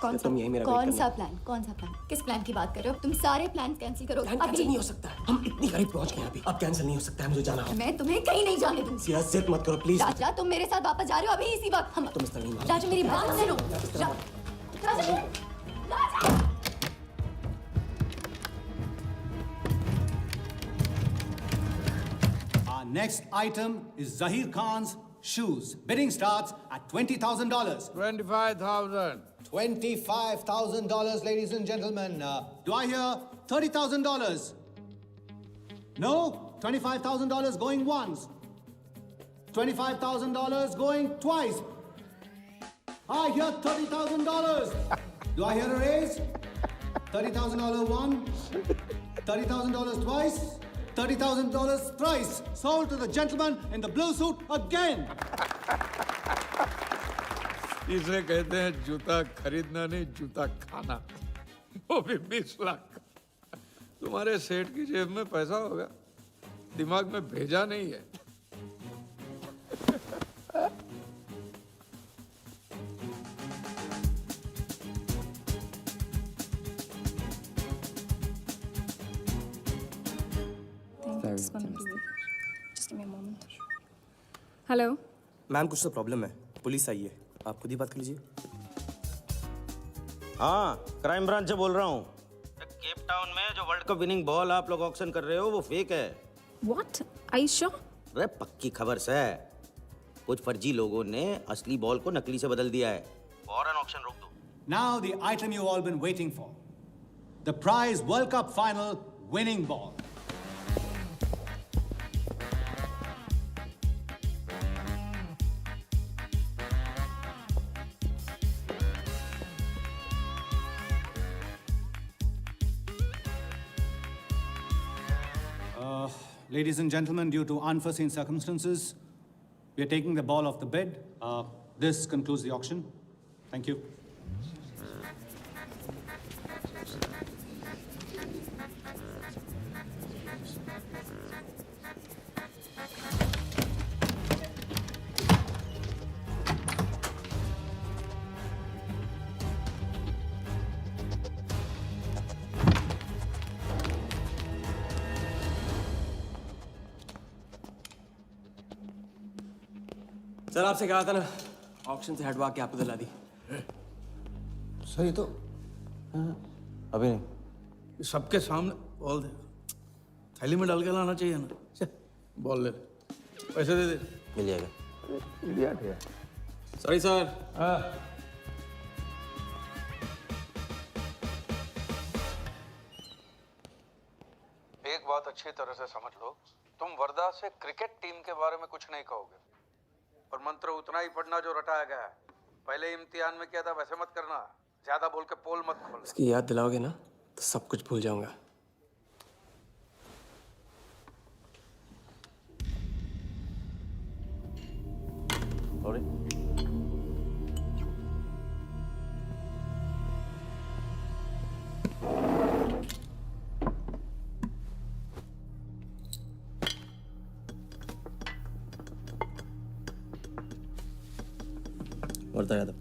कौन सा? तुम यही मेरा कौन सा प्लान? कौन सा प्लान? किस प्लान की बात कर रहे हो? तुम सारे प्लान कैंसिल करो. प्लान कैंसिल नहीं हो सकता है. हम इतनी करीब पहुंच गए अभी. अब कैंसिल नहीं हो सकता है. मुझे जाना है. मैं तुम्हें कहीं नहीं जाने दूंगी. सिया, जिद मत करो प्लीज. राजा, तुम मेरे साथ वापस जा रहे हो अभी इसी वक्त. हम तुम इस तरह नहीं मानो. राजा, मेरी बात सुनो. राजा, राजा. Our next item is Zahir Khan's shoes. Bidding starts at $20,000. 25,000. $25,000, ladies and gentlemen. Do I hear $30,000? No? $25,000 going once. $25,000 going twice. I hear $30,000. Do I hear a raise? $30,000 once. $30,000 twice. $30,000 thrice. Sold to the gentleman in the blue suit again. इसे कहते हैं जूता खरीदना नहीं, जूता खाना. वो भी 20 लाख. तुम्हारे सेठ की जेब में पैसा होगा, दिमाग में भेजा नहीं है. हेलो मैम, कुछ तो प्रॉब्लम है. पुलिस आई है, आप खुद ही बात कर लीजिए. हाँ, क्राइम ब्रांच से बोल रहा हूँ. केप टाउन में जो वर्ल्ड कप विनिंग बॉल आप लोग ऑक्शन कर रहे हो वो फेक है. व्हाट? I sure? अरे पक्की खबर से. कुछ फर्जी लोगों ने असली बॉल को नकली से बदल दिया है. फौरन ऑक्शन रोक दो. Now the item you all been waiting for. the prize World Cup final winning ball. Ladies and gentlemen, due to unforeseen circumstances, we are taking the ball off the bid. This concludes the auction. Thank you. Sir आपसे कहा था ना auction से हटवा के आपको दिला दी। Sir ये तो अभी नहीं। सबके सामने बॉल दे, थैली में डाल के लाना चाहिए ना। बॉल ले, पैसे दे दे। मिल जाएगा। इडियट है। Sorry sir. एक बात अच्छी तरह से समझ लो, तुम वर्धा से क्रिकेट टीम के बारे में कुछ नहीं कहोगे, और मंत्र उतना ही पढ़ना जो रटाया गया है। पहले इम्तिहान में किया था वैसे मत करना, ज्यादा बोल के पोल मत खोलना। इसकी याद दिलाओगे ना तो सब कुछ भूल जाऊंगा। वर्धा यादव,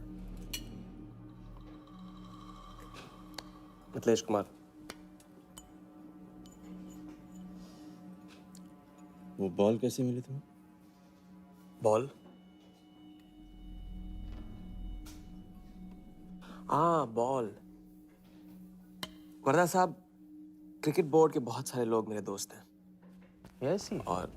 मिथिलेश कुमार। वो बॉल कैसे मिली तुम्हें? बॉल? हाँ बॉल। वर्धा साहब, क्रिकेट बोर्ड के बहुत सारे लोग मेरे दोस्त हैं। Yes he. और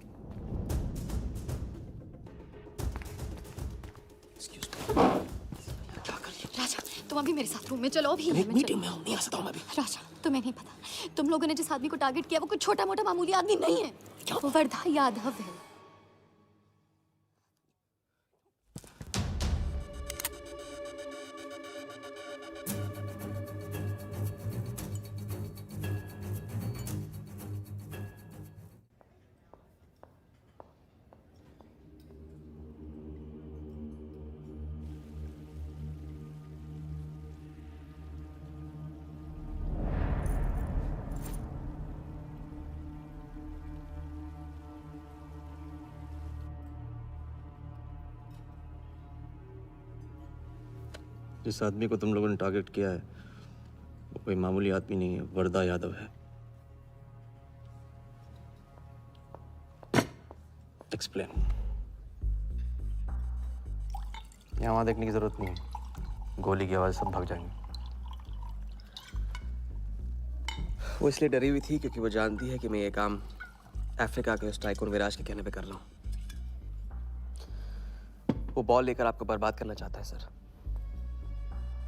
राजा, तुम अभी मेरे साथ रूम में चलो। अभी मीटिंग में हूँ, नहीं आ सकता हूँ मैं अभी। राजा, तुम्हें नहीं पता, तुम लोगों ने जिस आदमी को टारगेट किया वो कोई छोटा मोटा मामूली आदमी नहीं है। वो वर्धा यादव है। जिस आदमी को तुम लोगों ने टारगेट किया है वो कोई मामूली आदमी नहीं है, वर्धा यादव है। एक्सप्लेन। यहाँ वहाँ देखने की जरूरत नहीं है, गोली की आवाज सब भाग जाएंगे। वो इसलिए डरी हुई थी क्योंकि वो जानती है कि मैं ये काम अफ्रीका के उस टाइकून विराज के कहने पे कर रहा हूँ। वो बॉल लेकर आपको बर्बाद करना चाहता है सर।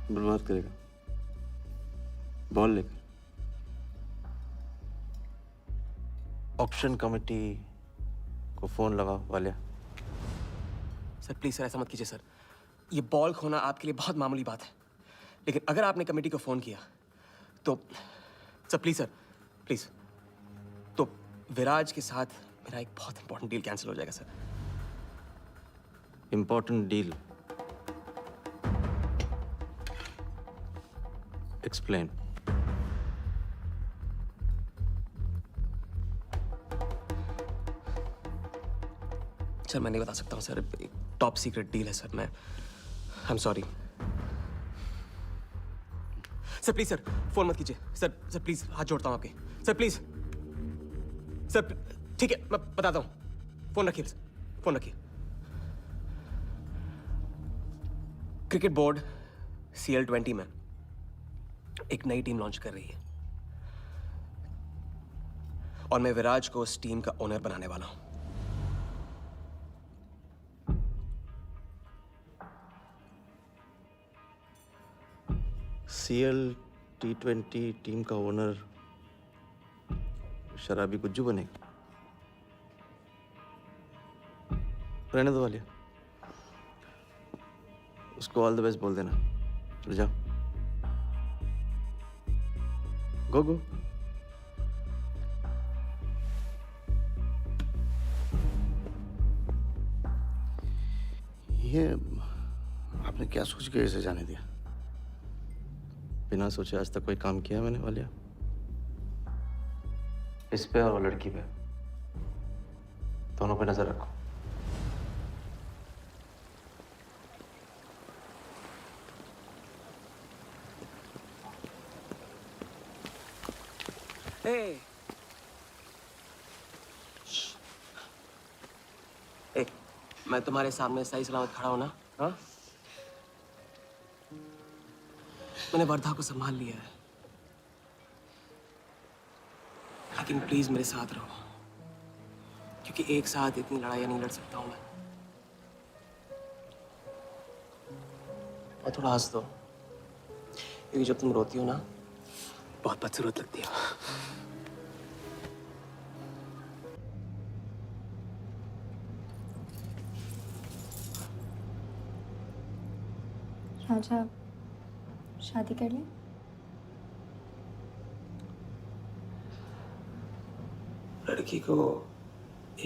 बर्बाद करेगा? बॉल लेकर? ऑक्शन कमेटी को फोन लगा वालिया। सर प्लीज सर, ऐसा मत कीजिए सर। ये बॉल खोना आपके लिए बहुत मामूली बात है, लेकिन अगर आपने कमेटी को फोन किया तो सर प्लीज सर, प्लीज, तो विराज के साथ मेरा एक बहुत इंपॉर्टेंट डील कैंसिल हो जाएगा sir. Important deal? Explain. Sir मैं नहीं बता सकता हूँ सर, एक टॉप सीक्रेट डील है सर। मैं I am sorry sir. Please sir phone मत कीजिए सर। सर प्लीज हाथ जोड़ता हूँ आपके सर, प्लीज सर। ठीक है मैं बताता हूँ, फोन रखिए सर, फोन रखिए। क्रिकेट बोर्ड CL20 में एक नई टीम लॉन्च कर रही है और मैं विराज को उस टीम का ओनर बनाने वाला हूं। CL20? T20 टीम का ओनर शराबी गुज्जू बनेगा। रहने दो वालिया, उसको ऑल द बेस्ट बोल देना। चल जाओ, गो गो। ये आपने क्या सोच के इसे जाने दिया? बिना सोचे आज तक कोई काम किया मैंने वालिया? इस पे और वो लड़की पे, दोनों पे नजर रखो। ए, मैं तुम्हारे सामने सही सलामत खड़ा हूं ना? हाँ? मैंने वर्धा को संभाल लिया है, लेकिन प्लीज मेरे साथ रहो, क्योंकि एक साथ इतनी लड़ाइयां नहीं लड़ सकता हूं मैं। और थोड़ा हंस दो, क्योंकि जब तुम रोती हो ना, बहुत बदसूरत लगती हो। राजा, शादी कर लें? लड़की को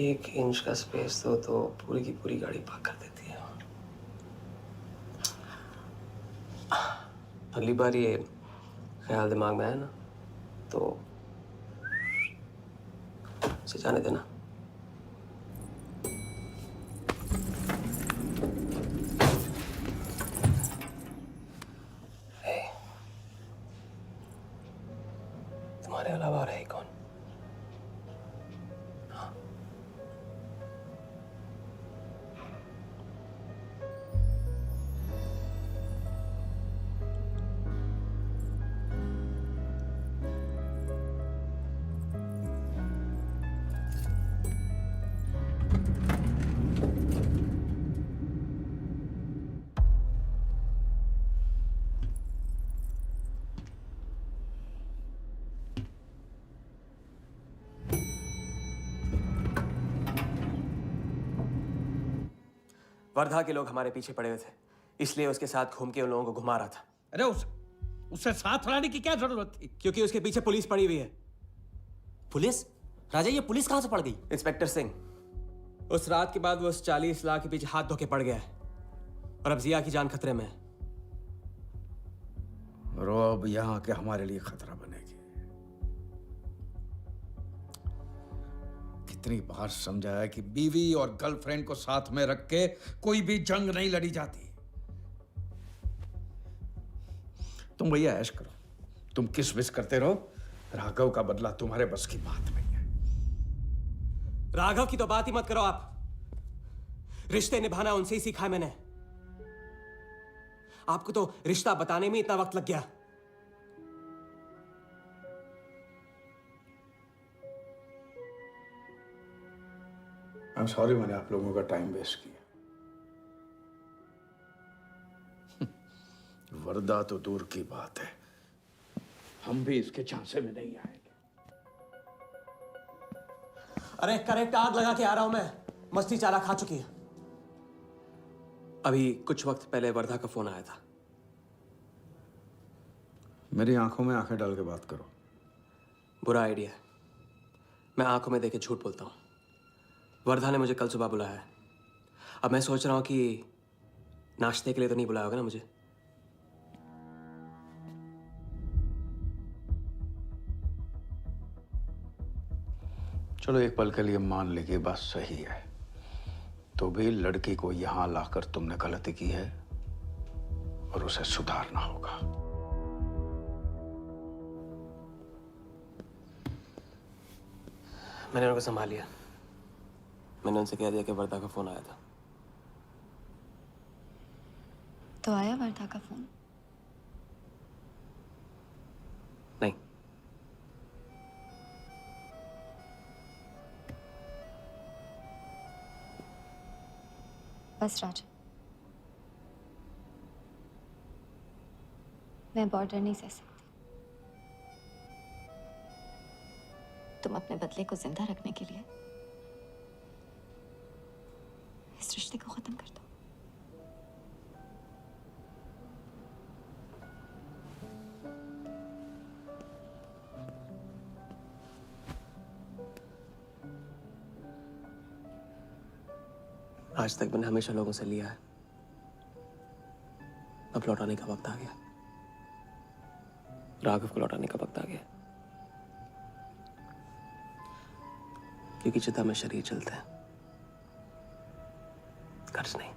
1 इंच का स्पेस दो तो पूरी की पूरी गाड़ी पार्क कर देती है। अगली बार ये ख्याल दिमाग में आया ना, तो इसे जाने देना। तुम्हारे अलावा और है ही कौन? वर्धा के लोग हमारे पीछे पड़े हुए थे, इसलिए उसके साथ घूम के उन लोगों को घुमा रहा था। अरे उससे साथ लाने की क्या जरूरत थी? क्योंकि उसके पीछे पुलिस पड़ी हुई है। पुलिस? राजा, ये पुलिस कहां से पड़ गई? इंस्पेक्टर सिंह, उस रात के बाद वो उस 40 लाख के पीछे हाथ धो के पड़ गया है, और अब जिया की जान खतरे में है। और वो अब यहाँ आके हमारे लिए खतरा बनेगी। कितनी बार समझाया कि बीवी और गर्लफ्रेंड को साथ में रख के कोई भी जंग नहीं लड़ी जाती। तुम भैया ऐश करो, तुम किस विस करते रहो। राघव का बदला तुम्हारे बस की बात नहीं है। राघव की तो बात ही मत करो आप। रिश्ते निभाना उनसे ही सीखा है मैंने। आपको तो रिश्ता बताने में इतना वक्त लग गया। I'm sorry मैंने आप लोगों का टाइम वेस्ट किया। वर्दा तो दूर की बात है, हम भी इसके झांसे में नहीं आएंगे। अरे करेक्ट आग लगा के आ रहा हूं मैं। मस्ती चारा खा चुकी है। अभी कुछ वक्त पहले वर्धा का फोन आया था। मेरी आंखों में आंखें डाल के बात करो। बुरा आइडिया है। मैं आंखों में देखे झूठ बोलता हूं। वर्धा ने मुझे कल सुबह बुलाया है। अब मैं सोच रहा हूं कि नाश्ते के लिए तो नहीं बुलाया होगा ना मुझे। चलो एक पल के लिए मान ले कि बात सही है, तो भी लड़की को यहां लाकर तुमने गलती की है और उसे सुधारना होगा। मैंने उनको संभाल लिया। मैंने उनसे कह दिया कि वर्धा का फोन आया था। तो आया वर्धा का फोन? नहीं। बस राजा, मैं बॉर्डर नहीं सह सकती। तुम अपने बदले को जिंदा रखने के लिए इस रिश्ते को खत्म कर दो। आज तक मैंने हमेशा लोगों से लिया है, अब लौटाने का वक्त आ गया। राघव को लौटाने का वक्त आ गया, क्योंकि चिता में शरीर चलते हैं, कर्ज नहीं।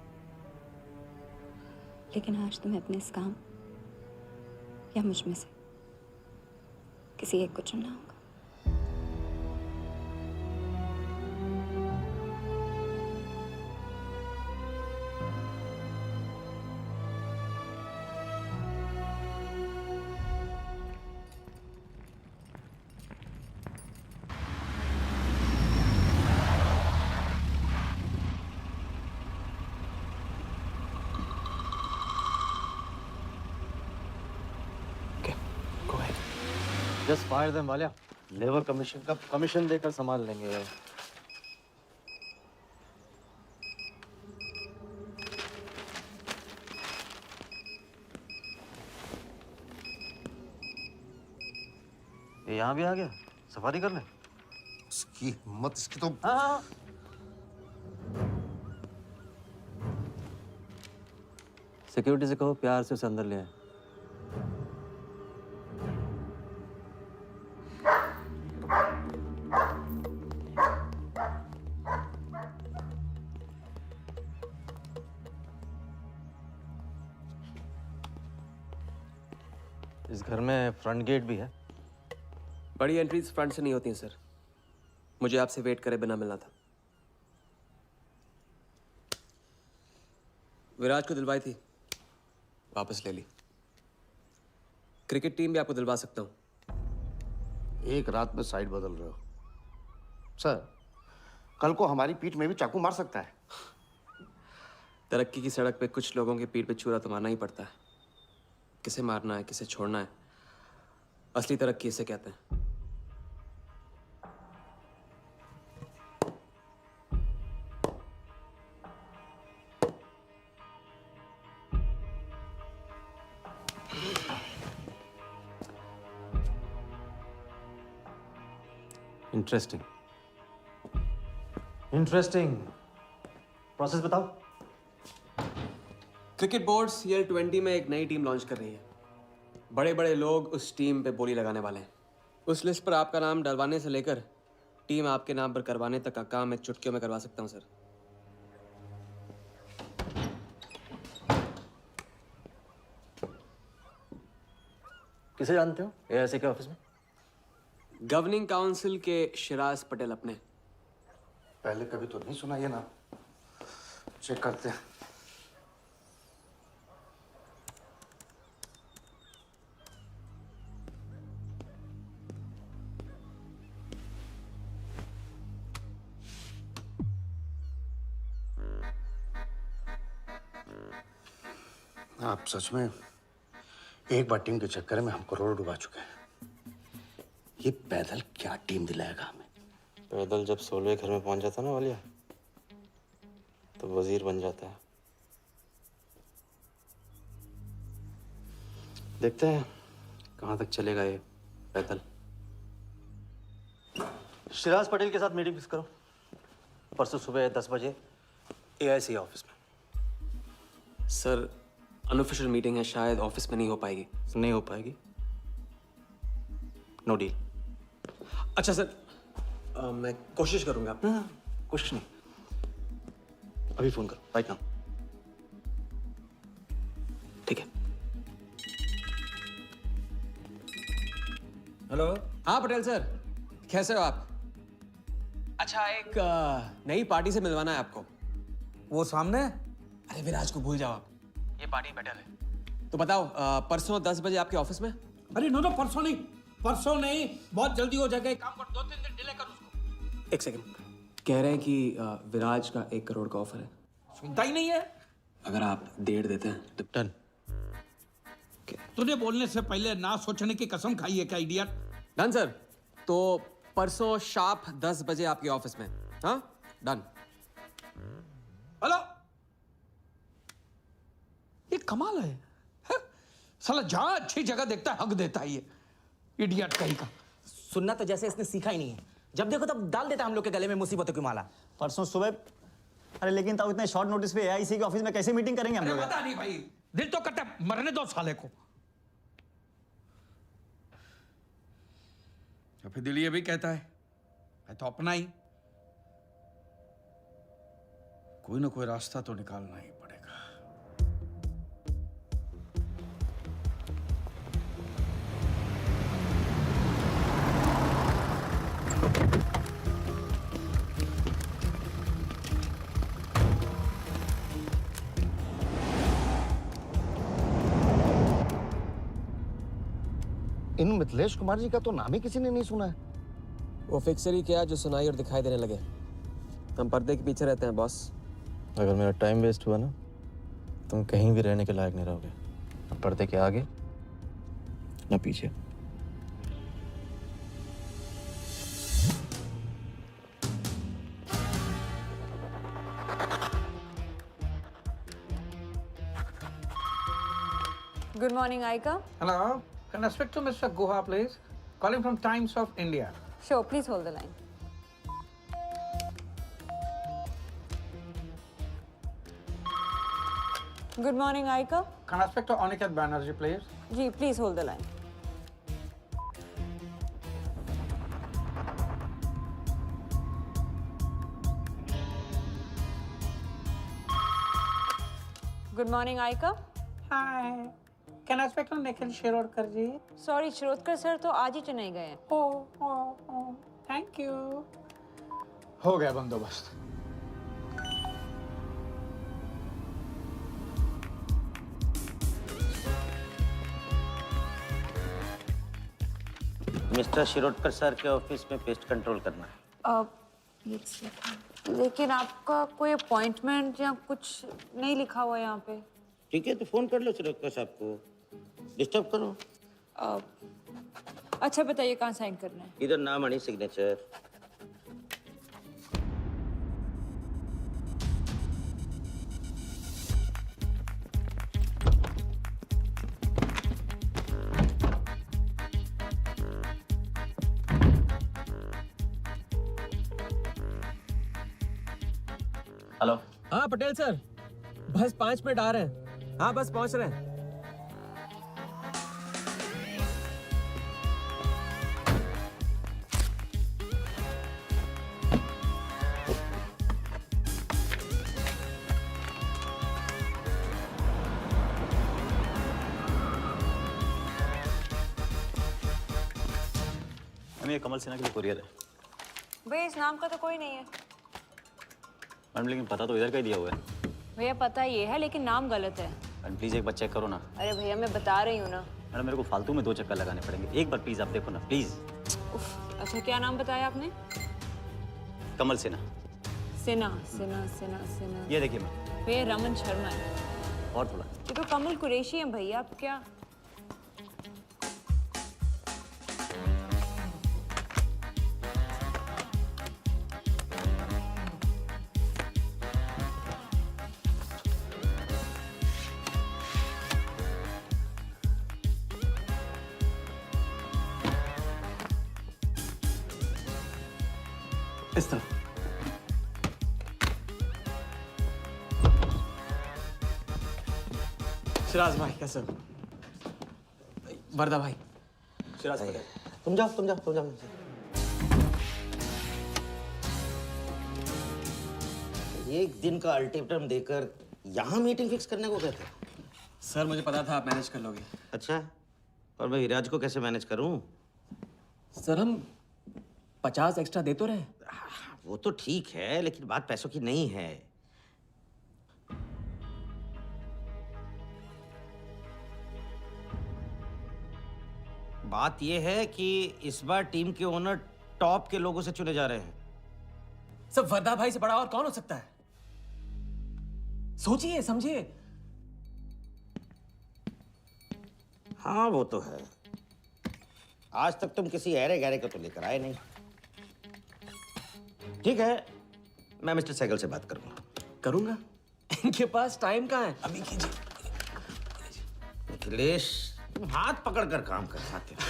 लेकिन आज तुम्हें अपने इस काम या मुझ में से किसी एक को चुनना होगा। Just fire them Walia. Labour commission का कमीशन देकर संभाल लेंगे। ये यहाँ भी आ गया सफारी करने। इसकी हिम्मत, इसकी तो। हाँ। सिक्योरिटी से कहो प्यार से उसे अंदर ले आए। इस घर में फ्रंट गेट भी है। बड़ी एंट्रीज फ्रंट से नहीं होती हैं सर, मुझे आपसे वेट करे बिना मिलना था। विराज को दिलवाई थी, वापस ले ली। क्रिकेट टीम भी आपको दिलवा सकता हूं। एक रात में साइड बदल रहे हो सर। कल को हमारी पीठ में भी चाकू मार सकता है। तरक्की की सड़क पे कुछ लोगों की पीठ पे छुरा तो मारना ही पड़ता है। किसे मारना है, किसे छोड़ना है, असली तरक्की इसे कहते हैं। Interesting interesting. प्रोसेस बताओ। क्रिकेट बोर्ड CL20 में एक नई टीम लॉन्च कर रही है। बड़े बड़े लोग उस टीम पे बोली लगाने वाले हैं। उस लिस्ट पर आपका नाम डलवाने से लेकर टीम आपके नाम पर करवाने तक का काम मैं चुटकियों में करवा सकता हूं सर। किसे जानते हो AIC के ऑफिस में? गवर्निंग काउंसिल के शिराज पटेल अपने। पहले कभी तो नहीं सुना ये नाम। चेक करते हैं। आप सच में एक बार टीम के चक्कर में हम करोड़ डुबा चुके हैं। ये पैदल क्या टीम दिलाएगा हमें? पैदल जब 16वें घर में पहुंच जाता ना वालिया, तो वजीर बन जाता है। देखते हैं कहां तक चलेगा ये पैदल। शिराज पटेल के साथ मीटिंग फिक्स करो परसों सुबह 10 बजे AIC ऑफिस में। सर अनऑफिशियल मीटिंग है, शायद ऑफिस में नहीं हो पाएगी। नहीं हो पाएगी? No deal. अच्छा सर, मैं कोशिश करूंगा। कोशिश नहीं, अभी फोन करो राइट नाउ। ठीक है। हेलो। हाँ पटेल सर, कैसे हो आप? अच्छा, एक नई पार्टी से मिलवाना है आपको। वो सामने? अरे विराज को भूल जाओ आप, ये पार्टी बेटर है। तो बताओ परसों 10 बजे आपके ऑफिस में? अरे नो परसों नहीं, परसों नहीं, बहुत जल्दी हो जाएगा। एक काम कर, 2-3 दिन डिले कर उसको। एक सेकंड, कह रहे हैं कि विराज का 1 करोड़ का ऑफर है। सुनता ही नहीं है। अगर आप 1.5 देते हैं तो डन। तुझे बोलने से पहले ना सोचने की कसम खाई है क्या इडियट? Done sir. तो परसों शार्प 10 बजे आपके ऑफिस में। हाँ, डन। हेलो, ये कमाल है, हैं? साला जहां अच्छी जगह देखता है हक देता है ये इडियट कहीं का। सुनना तो जैसे इसने सीखा ही नहीं है, जब देखो तब डाल देता हम लोग के गले में मुसीबतों की माला। परसों सुबह, अरे लेकिन ताऊ इतने शॉर्ट नोटिस पे एआईसी के ऑफिस में कैसे मीटिंग करेंगे हम लोग? पता नहीं भाई, दिल तो करता है मरने दो साले को। तो फिर दिल ये भी कहता है मैं तो अपना ही, कोई ना कोई रास्ता तो निकालना ही पड़ेगा। इन मिथिलेश कुमार जी का तो नाम ही किसी ने नहीं सुना है। वो फिक्सर ही क्या जो सुनाई और दिखाई देने लगे। हम पर्दे के पीछे रहते हैं बॉस। अगर मेरा टाइम वेस्ट हुआ ना, तुम कहीं भी रहने के लायक नहीं रहोगे, न पर्दे के आगे न पीछे। Good morning, Aika. Hello, can I speak to Mr. Guha, please? Calling from Times of India. Sure, please hold the line. Good morning, Aika. Can I speak to Aniket Banerjee, please? Ji, please hold the line. Good morning, Aika. Hi. Can I speak to Nikhil Shirodkar ji? Sorry, Shirodkar sir तो आज ही चेन्नई गए हैं। Oh, thank you. हो गया बंदोबस्त। Mister Shirodkar sir के office में pest control करना है। लेकिन आपका कोई अपॉइंटमेंट या कुछ नहीं लिखा हुआ है यहाँ पे। ठीक है, तो फोन कर लो शिरोडकर साहब को, डिस्टर्ब करो। अच्छा बताइए कहाँ साइन करना है? इधर नाम आनी सिग्नेचर। हेलो। हाँ पटेल सर, बस 5 मिनट आ रहे हैं। हाँ बस पहुंच रहे हैं। ये कमल सिन्हा के लिए कुरियर है। भैया इस नाम का तो कोई नहीं है। मैडम लेकिन पता तो इधर का ही दिया हुआ है। भैया पता ये है लेकिन नाम गलत है। मैडम प्लीज एक बार चेक करो ना। अरे भैया मैं बता रही हूँ ना। मैडम मेरे को फालतू में 2 चक्कर लगाने पड़ेंगे, एक बार प्लीज आप देखो ना प्लीज। अच्छा क्या नाम बताया आपने? कमल सिन्हा। सिन्हा सिन्हा सिन्हा सिन्हा। ये देखिए मैम। भैया रमन शर्मा है। और थोड़ा। ये तो कमल कुरैशी है भैया, आप क्या? इस तरह। शिराज भाई कैसे हो? वर्दा भाई। शिराज भाई। तुम जाओ। एक दिन का अल्टीमेटम देकर यहाँ मीटिंग फिक्स करने को कहते हैं। सर मुझे पता था आप मैनेज कर लोगे। अच्छा, और मैं विराज को कैसे मैनेज करूं? सर हम 50 एक्स्ट्रा दे तो रहे। वो तो ठीक है, लेकिन बात पैसों की नहीं है। बात यह है कि इस बार टीम के ओनर टॉप के लोगों से चुने जा रहे हैं। सब वर्दा भाई से बड़ा और कौन हो सकता है? सोचिए समझिए। हाँ वो तो है। आज तक तुम किसी ऐरे गैरे को तो लेकर आए नहीं। ठीक है, मैं मिस्टर सहगल से बात करूंगा। करूंगा? इनके पास टाइम कहाँ है? अभी कीजिए। मिथिलेश, तुम हाथ पकड़ कर काम कर सकते हो।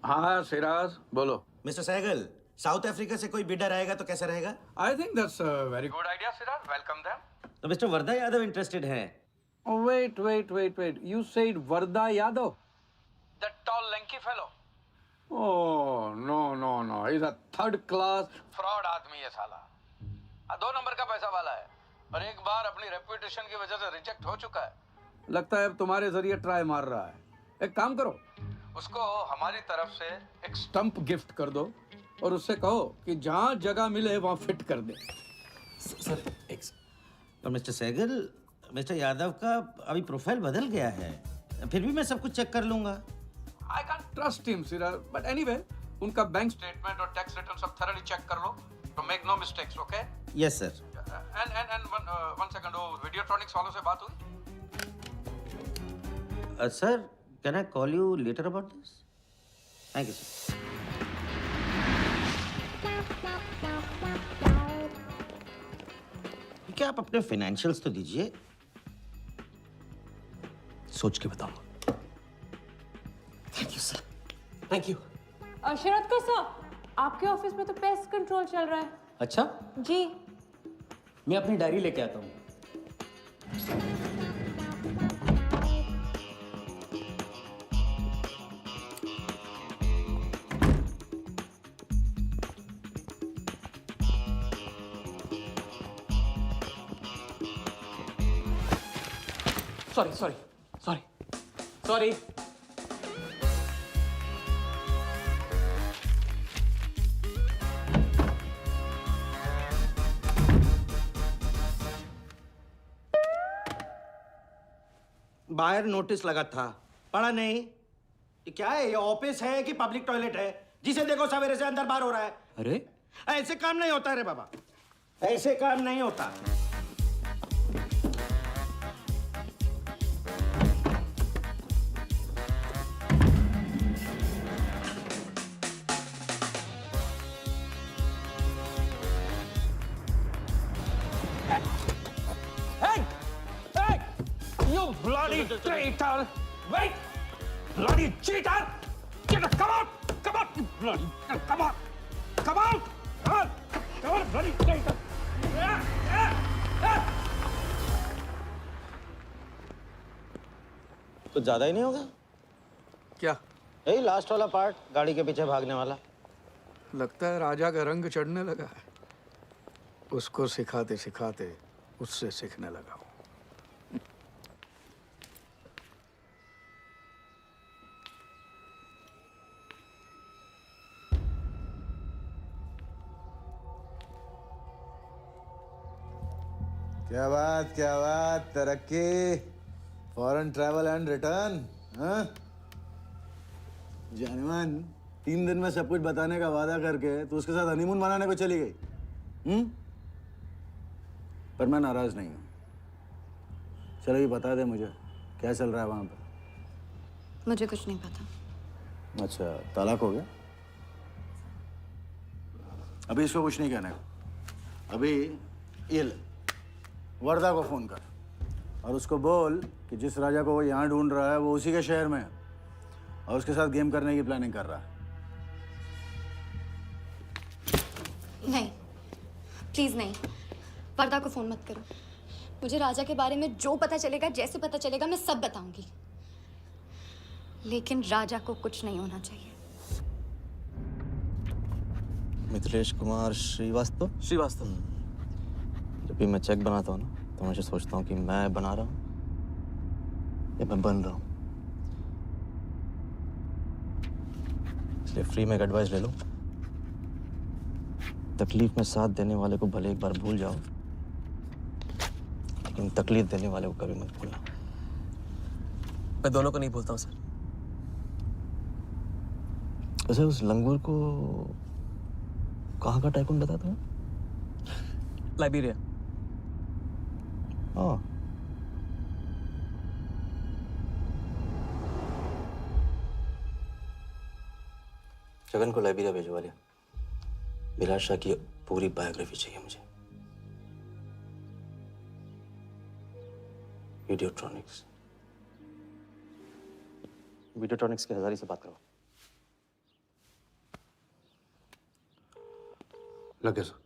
हाँ सिराज, बोलो। मिस्टर सहगल, साउथ अफ्रीका से कोई बिडर आएगा तो कैसा रहेगा? I think that's a very good idea Siraj, welcome them. तो मिस्टर वर्धा यादव इंटरेस्टेड हैं? Wait. You said Varda Yadav? That tall, lanky fellow? Oh, no. He's a third class fraud आदमी है साला। 2 नंबर का पैसा वाला है और एक बार अपनी रेपुटेशन की वजह से रिजेक्ट हो चुका है। लगता है अब तुम्हारे जरिए ट्राई मार रहा है। एक काम करो, उसको हमारी तरफ से एक स्टंप गिफ्ट कर दो और उससे कहो कि जहाँ जगह मिले वहाँ फिट कर दे। सर, और मिस्टर सहगल, मिस्टर यादव का अभी प्रोफाइल बदल गया है, फिर भी मैं सब कुछ चेक कर लूंगा। I can't trust him, Sirar. But anyway, उनका बैंक स्टेटमेंट और टैक्स रिटर्न सब thoroughly चेक कर लो, to make no mistakes, okay? Yes, sir. And one second, वो Videotronics वालों से बात हुई? Sir, can I call you later about this? Thank you, sir. क्या आप अपने फाइनेंशियल्स तो दीजिए, सोच के बताऊंगा। Thank you sir, thank you. Sharad sir, आपके ऑफिस में तो पेस्ट कंट्रोल चल रहा है। अच्छा, जी। मैं अपनी डायरी लेके आता हूँ। सॉरी। बाहर नोटिस लगा था, पढ़ा नहीं? ये क्या है? ये ऑफिस है कि पब्लिक टॉयलेट है? जिसे देखो सवेरे से अंदर बाहर हो रहा है। अरे ऐसे काम नहीं होता रे बाबा, ऐसे काम नहीं होता। Bloody traitor! Wait! Bloody cheater! Come out! You bloody... Come out! Come out! Bloody traitor! कुछ ज्यादा ही नहीं होगा क्या? यही लास्ट वाला पार्ट, गाड़ी के पीछे भागने वाला। लगता है राजा का रंग चढ़ने लगा है। उसको सिखाते सिखाते उससे सीखने लगा हूँ। क्या बात, तरक्की, फॉरेन ट्रैवल एंड रिटर्न। हाँ, जानमान 3 दिन में सब कुछ बताने का वादा करके तू उसके साथ हनीमून मनाने को चली गई। पर मैं नाराज नहीं हूँ। चलो ये बता दे मुझे, क्या चल रहा है वहां पर? मुझे कुछ नहीं पता। अच्छा, तलाक हो गया? अभी इसको कुछ नहीं कहने को। अभी ये ले, वर्धा को फोन कर और उसको बोल कि जिस राजा को वो यहाँ ढूंढ रहा है वो उसी के शहर में है और उसके साथ गेम करने की प्लानिंग कर रहा है। नहीं, प्लीज नहीं, वर्धा को फोन मत करो। मुझे राजा के बारे में जो पता चलेगा, जैसे पता चलेगा, मैं सब बताऊंगी, लेकिन राजा को कुछ नहीं होना चाहिए। मिथिलेश कुमार श्रीवास्तव। जब भी मैं चेक बनाता हूँ ना, तो मुझे सोचता हूँ कि मैं बना रहा हूँ या मैं बन रहा हूँ। इसलिए फ्री में एक एडवाइस ले लो, तकलीफ में साथ देने वाले को भले एक बार भूल जाओ, लेकिन तकलीफ देने वाले को कभी मत भूलना। मैं दोनों को नहीं भूलता हूँ सर। वैसे उस लंगूर को कहाँ का टाइकून बताया तुम्हें? लाइबेरिया। हाँ, गगन को लाइब्रेरिया भिजवा लिया। विराट शाह की पूरी बायोग्राफी चाहिए मुझे। वीडियोट्रॉनिक्स के हजारी से बात करो। लगे सर।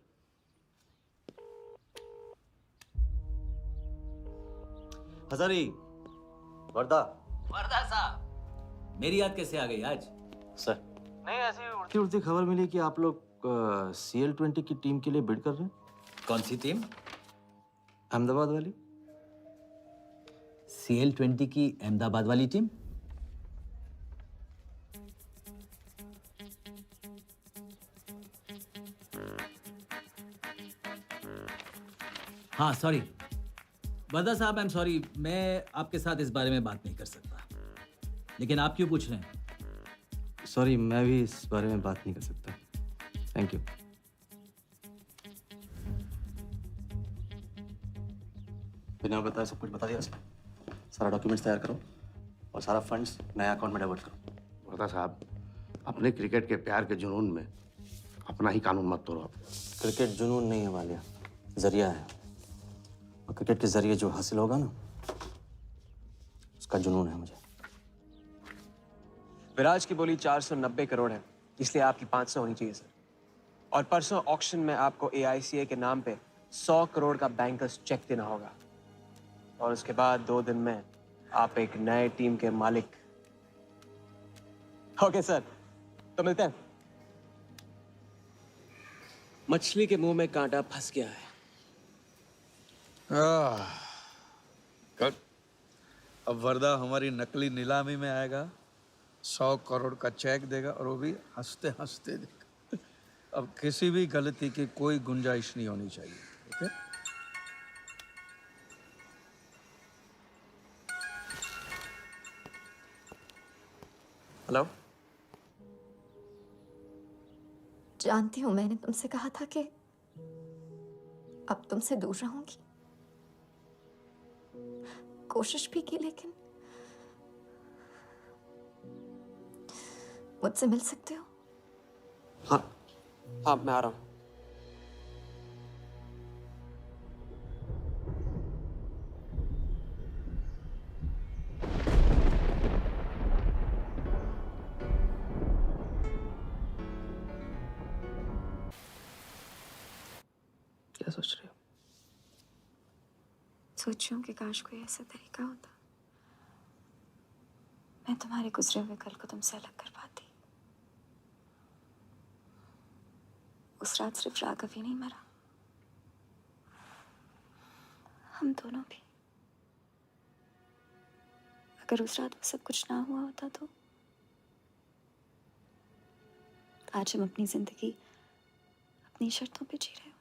हजारी। वर्दा। वर्दा साहब, मेरी याद कैसे आ गई आज? सर, नहीं ऐसी उड़ती उड़ती खबर मिली कि आप लोग CL20 की टीम के लिए बिड कर रहे हैं। कौन सी टीम? अहमदाबाद वाली। CL20 की अहमदाबाद वाली टीम? हाँ सॉरी वर्दा साहब, आई एम सॉरी, मैं आपके साथ इस बारे में बात नहीं कर सकता। लेकिन आप क्यों पूछ रहे हैं? सॉरी, मैं भी इस बारे में बात नहीं कर सकता। Thank you. बिना बताए सब कुछ बता दिया सर। सारा डॉक्यूमेंट्स तैयार करो और सारा फंड्स नया अकाउंट में डाइवर्ट करो। वर्दा साहब, अपने क्रिकेट के प्यार के जुनून में अपना ही कानून मत तोड़ो आप। क्रिकेट जुनून नहीं है वालिया, जरिया है। और क्रिकेट के जरिए जो हासिल होगा ना, उसका जुनून है मुझे। विराज की बोली 490 करोड़ है, इसलिए आपकी 500 होनी चाहिए सर। और परसों ऑक्शन में आपको AICA के नाम पे 100 करोड़ का बैंकर्स चेक देना होगा। और उसके बाद 2 दिन में आप एक नए टीम के मालिक। ओके सर, तो मिलते हैं। मछली के मुंह में कांटा फंस गया है। गुड। अब वर्दा हमारी नकली नीलामी में आएगा, 100 करोड़ का चेक देगा और वो भी हंसते हंसते देगा। अब किसी भी गलती की कोई गुंजाइश नहीं होनी चाहिए। ओके? हेलो। जानती हूँ मैंने तुमसे कहा था कि अब तुमसे दूर रहूंगी। कोशिश भी की, लेकिन मुझसे मिल सकते हो? हाँ हाँ, मैं आ रहा हूँ। क्या सोच रहे हो? सोच रही हूँ कि काश कोई ऐसा तरीका होता मैं तुम्हारे गुजरे हुए कल को तुमसे अलग कर पाती। उस रात सिर्फ राघव ही नहीं मरा, हम दोनों भी। अगर उस रात वो सब कुछ ना हुआ होता तो आज हम अपनी जिंदगी अपनी शर्तों पे जी रहे होते।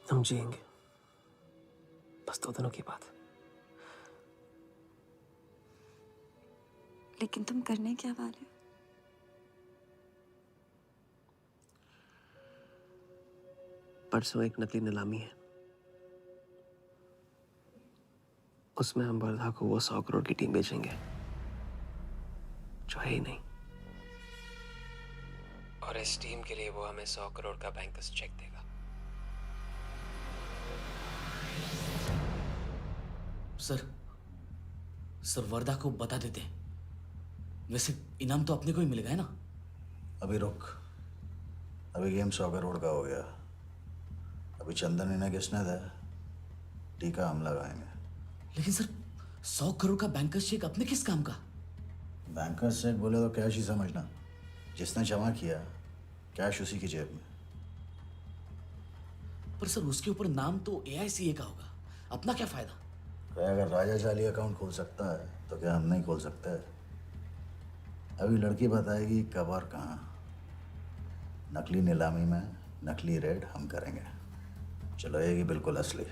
हम जिएंगे, बस 2 दिनों की बात। लेकिन तुम करने क्या वाले हो? परसों एक नकली नीलामी है, उसमें हम वर्धा को वो 100 करोड़ की टीम बेचेंगे जो है ही नहीं। और इस टीम के लिए वो हमें 100 करोड़ का बैंकर्स चेक देगा। सर वर्धा को बता देते हैं। वैसे इनाम तो अपने को ही मिलेगा है ना? अभी रुक, अभी गेम 100 करोड़ का हो गया। अभी चंदन इन्हें किसने दिया? टीका हम लगाएंगे। लेकिन सर 100 करोड़ का बैंकर्स चेक अपने किस काम का? बैंकर्स चेक बोले तो कैश ही समझना। जिसने जमा किया कैश उसी की जेब में। पर सर उसके ऊपर नाम तो AICA का होगा, अपना क्या फायदा? अगर राजा चाली अकाउंट खोल सकता है तो क्या हम नहीं खोल सकते? अभी लड़की बताएगी कब और कहाँ। नकली नीलामी में नकली रेड हम करेंगे, चलाएगी बिल्कुल असली।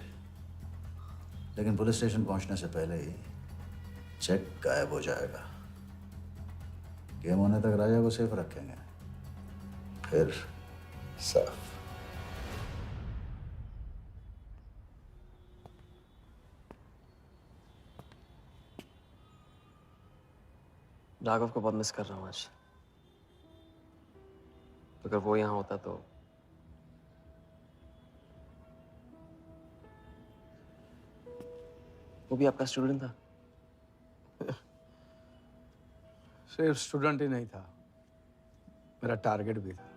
लेकिन पुलिस स्टेशन पहुंचने से पहले ही चेक गायब हो जाएगा। गेम होने तक राजा को सेफ रखेंगे, फिर साफ। राघव को बहुत मिस कर रहा हूँ आज। अगर वो यहाँ होता तो वो भी आपका स्टूडेंट था? सिर्फ स्टूडेंट ही नहीं था, मेरा टारगेट भी था।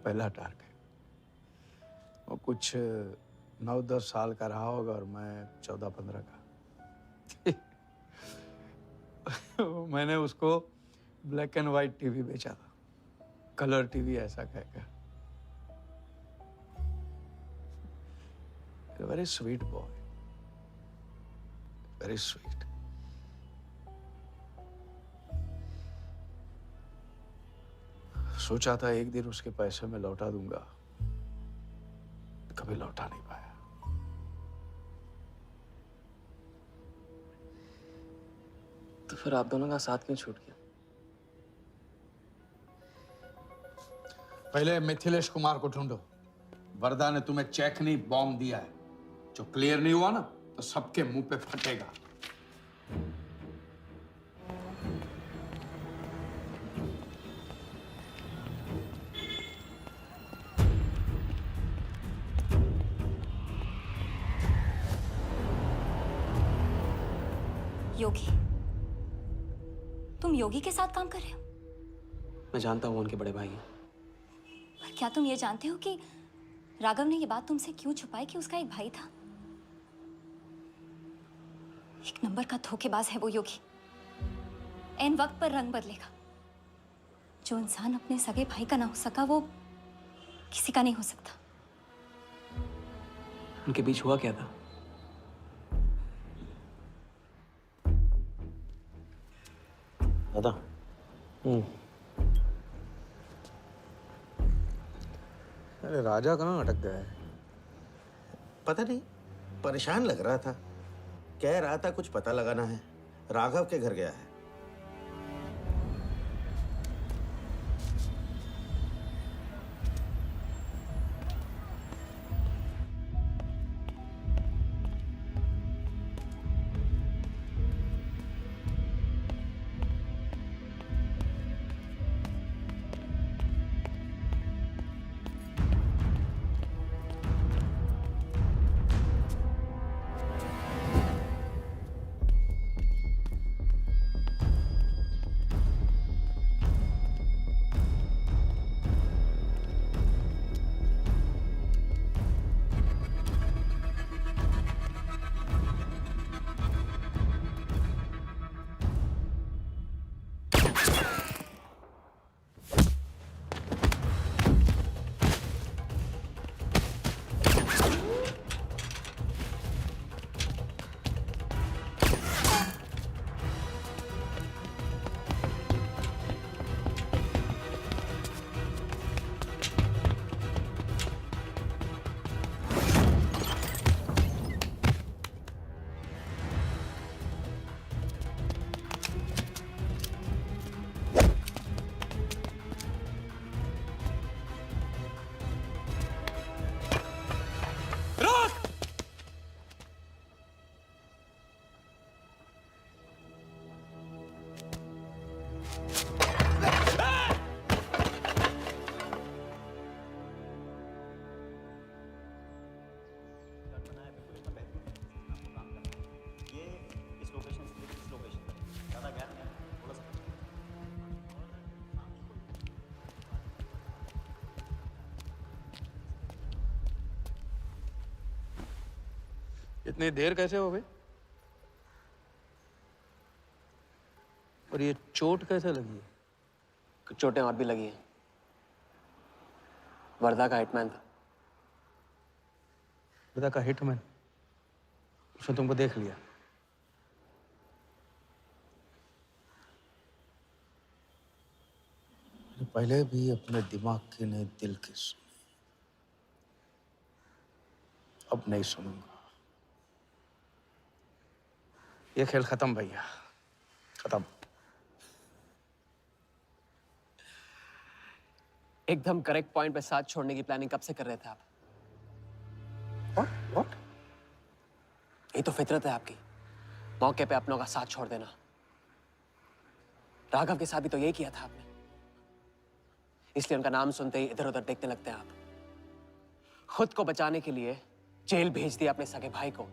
पहला टारगेट। वो कुछ 9-10 साल का रहा होगा और मैं 14-15 का। मैंने उसको ब्लैक एंड व्हाइट टीवी बेचा था, कलर टीवी ऐसा कहकर। Very sweet boy, very sweet. सोचा था एक दिन उसके पैसे मैं लौटा दूंगा, कभी लौटा नहीं पाया। तो फिर आप दोनों का साथ क्यों छूट गया? पहले मिथिलेश कुमार को ढूंढो। वर्दा ने तुम्हें चेक नहीं बॉम्ब दिया है। जो क्लियर नहीं हुआ ना तो सबके मुंह पे फटेगा। योगी, तुम योगी के साथ काम कर रहे हो? मैं जानता हूँ उनके बड़े भाई हैं। पर क्या तुम ये जानते हो कि राघव ने ये बात तुमसे क्यों छुपाई कि उसका एक भाई था? एक नंबर का धोखेबाज है वो योगी। एन वक्त पर रंग बदलेगा। जो इंसान अपने सगे भाई का ना हो सका वो किसी का नहीं हो सकता। उनके बीच हुआ क्या था? दादा। अरे राजा कहाँ अटक गया है? पता नहीं, परेशान लग रहा था। कह रहा था कुछ पता लगाना है। राघव के घर गया है। इतनी देर कैसे हो गई? और ये चोट कैसे लगी है? कुछ चोटें और भी लगी हैं। वर्धा का हिटमैन था। वर्धा का हिटमैन? उसने तुमको देख लिया? पहले भी अपने दिमाग की नहीं दिल की सुनी, अब नहीं सुनूंगा। ये खेल खत्म भैया, खत्म। एकदम करेक्ट पॉइंट पे साथ छोड़ने की प्लानिंग कब से कर रहे थे आप? What? ये तो फितरत है आपकी। मौके पे अपनों का साथ छोड़ देना। राघव के साथ भी तो यही किया था आपने, इसलिए उनका नाम सुनते ही इधर उधर देखने लगते हैं आप। खुद को बचाने के लिए जेल भेज दिया अपने सगे भाई को,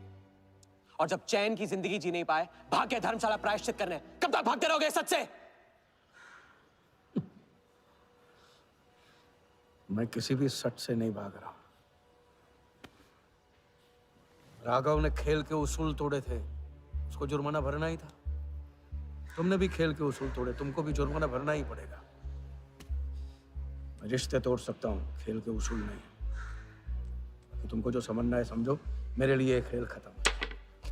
और जब चैन की जिंदगी जी नहीं पाए भाग के धर्मशाला प्रायश्चित करने। कब तक भागते रहोगे सच से? मैं किसी भी सच से नहीं भाग रहा। राघव ने खेल के उसूल तोड़े थे, उसको जुर्माना भरना ही था। तुमने भी खेल के उसूल तोड़े, तुमको भी जुर्माना भरना ही पड़ेगा। मैं रिश्ते तोड़ सकता हूँ, खेल के उसूल नहीं। तो तुमको जो समझना है समझो, मेरे लिए खेल खत्म।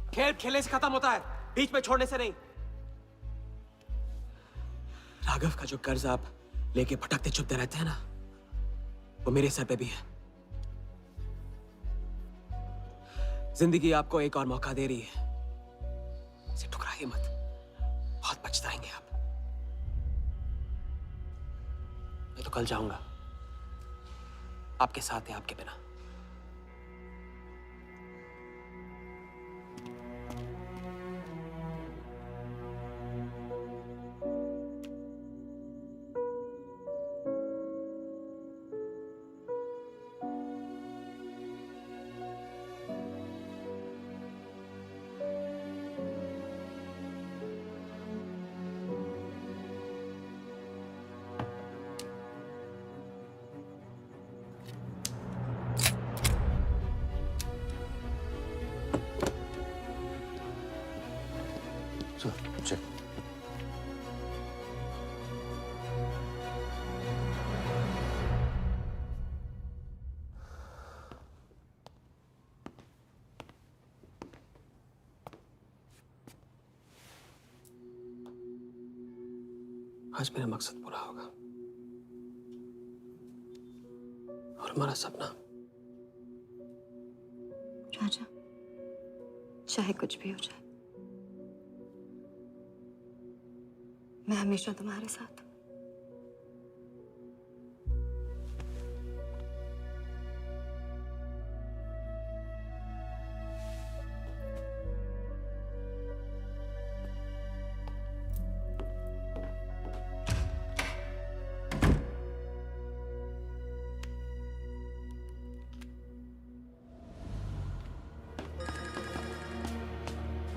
खेल खेलने से खत्म होता है, बीच में छोड़ने से नहीं। राघव का जो कर्ज आप लेके भटकते चुपते रहते हैं ना, वो मेरे सर पे भी है। जिंदगी आपको एक और मौका दे रही है, इसे ठुकराइए मत, बहुत पछताएंगे आप। मैं तो कल जाऊंगा, आपके साथ है, आपके बिना। चल। आज मेरा मकसद पूरा होगा और हमारा सपना। राजा, चाहे कुछ भी हो जाए, मैं हमेशा तुम्हारे साथ हूं।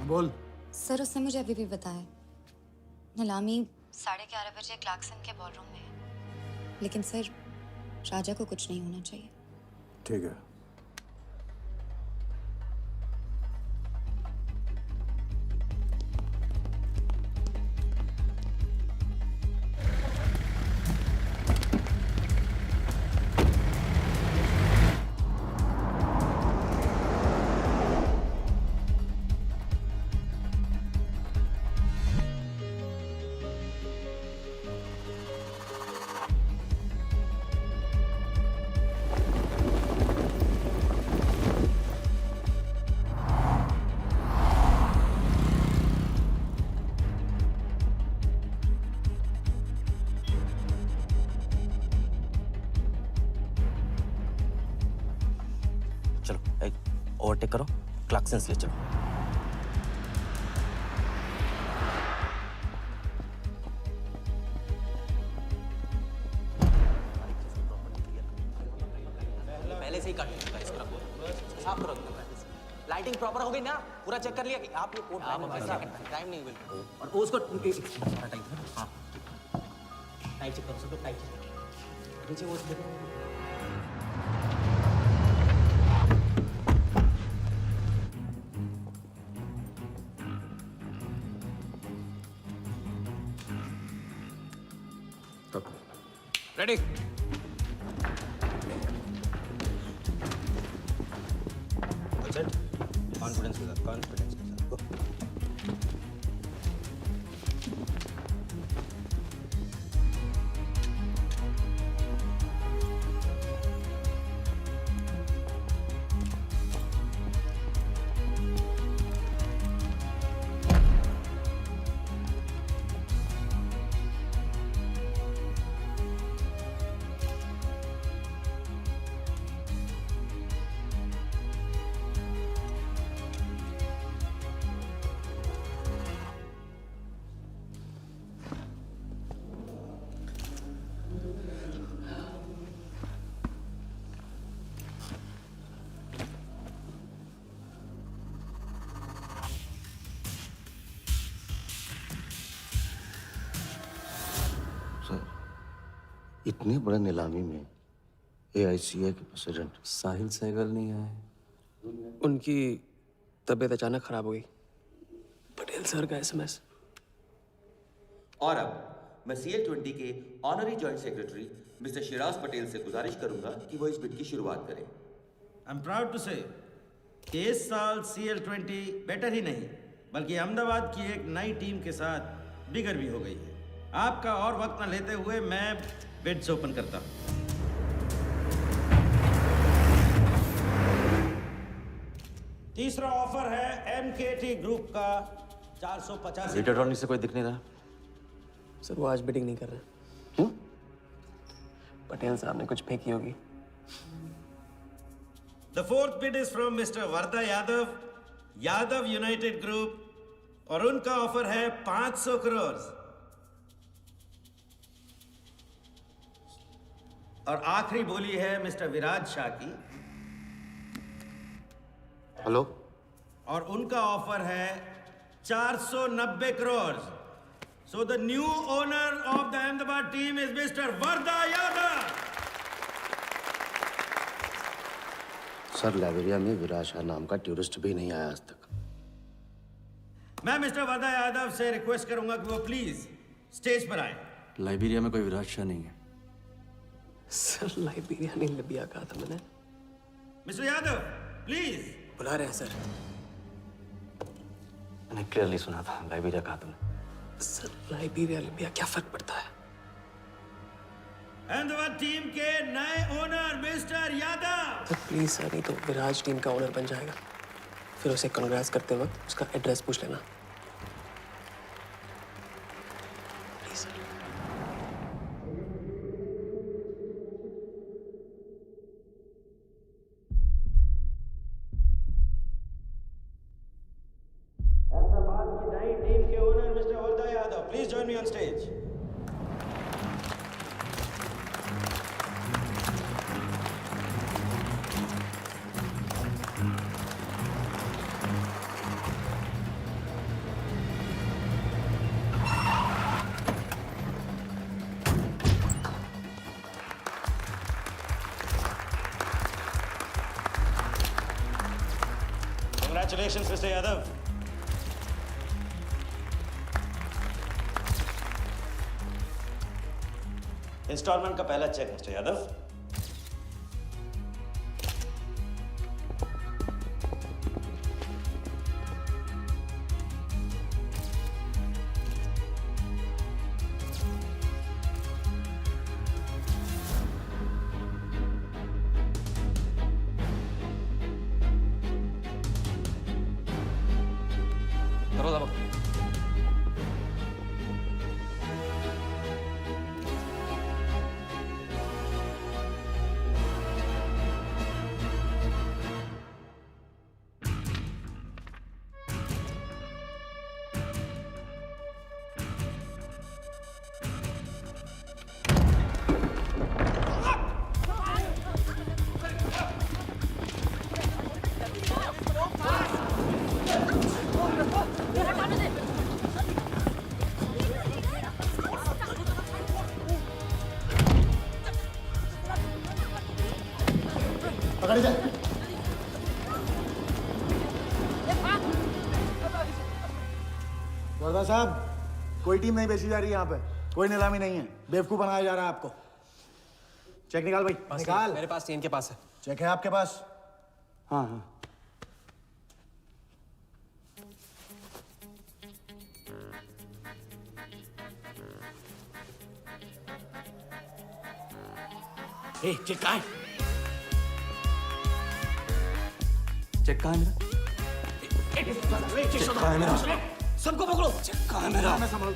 बोल। सर, उसने मुझे अभी भी बताया नीलामी 11:30 बजे क्लार्कसन के बॉलरूम में है। लेकिन सर, राजा को कुछ नहीं होना चाहिए। ठीक है। चलो एक ओवरटेक करो, क्लार्कसन ले चलो। पहले से ही काट चुका है इसका, साफ करो। लाइटिंग प्रॉपर हो गई ना? पूरा चेक कर लिया कि आप ये कोड टाइम नहीं बिल्कुल। और उसको टाइट, हाँ टाइट चेक करो, सब लोग टाइट चेक करो। नीचे वो देखो। रेडी? कॉन्फिडेंस के साथ, कॉन्फिडेंस के साथ गो। इतनी बड़ी नीलामी में AICA के प्रेसिडेंट साहिल सहगल नहीं आए। उनकी तबीयत अचानक खराब हो गई। पटेल सर का SMS। और अब मैं CL20 के honorary joint secretary mister Shiraz Patel से गुजारिश करूंगा कि वो इस बिड की शुरुआत करें। आई एम प्राउड टू से कि इस साल CL20 बेटर ही नहीं बल्कि अहमदाबाद की एक नई टीम के साथ बिगर भी हो गई है। आपका और वक्त न लेते हुए मैं बिड्स ओपन करता हूं। तीसरा ऑफर है MKT ग्रुप का 485। रीटा अटॉर्नी से कोई दिख नहीं रहा। सर वो आज बिडिंग नहीं कर रहे। पटेल साहब ने कुछ फेंकी होगी। The fourth bid is from Mr. Varda Yadav, Yadav United Group, और उनका ऑफर है 500 करोड़। और आखिरी बोली है मिस्टर विराज शाह की। हेलो। और उनका ऑफर है 490 crore. So the new owner of the Ahmedabad team is Mr. Varda Yadav. Sir Liberia में विराज शाह नाम का टूरिस्ट भी नहीं आया आज तक। मैं मिस्टर वर्दा यादव से रिक्वेस्ट करूंगा कि वो प्लीज स्टेज पर आए। लाइब्रेरिया में कोई विराज शाह नहीं है। सर लाइब्रेरिया नहीं लिबिया कहा था मैंने। Mister Yadav please. बुला रहे हैं सर। मैंने क्लियरली सुना था लाइब्रेरिया कहा तुमने। सर लाइब्रेरिया लिबिया क्या फर्क पड़ता है? अहमदाबाद टीम के नए owner mister Yadav. Sir please sir, नहीं तो विराज टीम का ओनर बन जाएगा। फिर उसे कांग्रेस करते वक्त उसका एड्रेस पूछ लेना। Please sir. अहमदाबाद की नई टीम के owner mister Varda Yadav, please join me on stage. Congratulations, Mr. Yadav. Instalment का पहला चेक मिस्टर यादव। पकड़ जा। वर्दा साहब, कोई टीम नहीं बेची जा रही है यहाँ पे। कोई नीलामी नहीं है। बेवकूफ बनाया जा रहा है आपको। चेक निकाल भाई, निकाल। मेरे पास नहीं, इनके पास है। चेक है आपके पास? हाँ हाँ। चेक कहाँ है? चेक कहाँ है मेरा? चेक कहाँ है मेरा? सबको पकड़ो। चेक कहाँ है मेरा? मैं संभाल।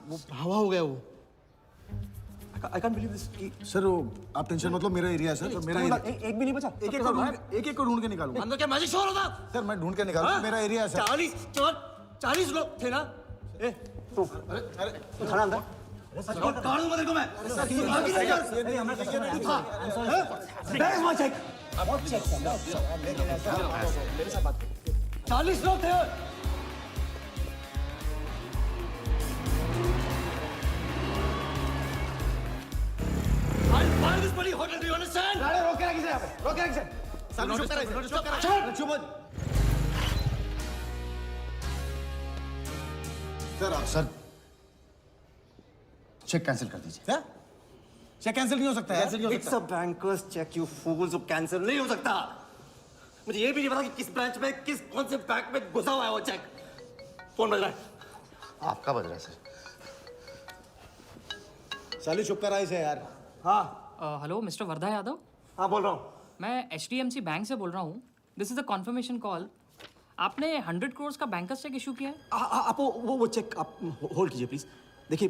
वो हवा हो गया वो। I can't believe this कि सर वो आप टेंशन मत लो, मेरा एरिया है सर, तो मेरा एरिया। एक भी नहीं बचा। एक को ढूंढ के निकालूंगा। अंदर क्या मैजिक शो हो रहा था? सर मैं ढूंढ के निकालूंगा, मेरा एरिया है सर। 40 लोग थे ना? ए, तू खड़ा अंदर। काट दूंगा तेरे को मैं। चेक 40 लोग थे। I'll buy this bloody hotel, do you understand? रोके रखी से यहाँ पे, रोके रखी से। सामने चुप करा, चुप करा, चुप हो। सर चेक कैंसिल कर दीजिए। क्या? चेक कैंसिल नहीं हो सकता है? कैंसिल नहीं हो It's a banker's check, you fools, वो कैंसिल नहीं हो सकता। मुझे ये भी नहीं पता कि किस ब्रांच में, कौन से बैंक में घुसा हुआ है वो चेक। फोन बज रहा है। आपका बज रहा है सर। साली चुप करा इसे यार। हाँ हेलो मिस्टर वर्धा यादव। हाँ बोल रहा हूँ। मैं HDMC बैंक से बोल रहा हूँ। This is a confirmation call. आपने 100 करोड़ का बैंकर्स चेक इशू किया है? आप वो चेक आप होल्ड कीजिए प्लीज। देखिए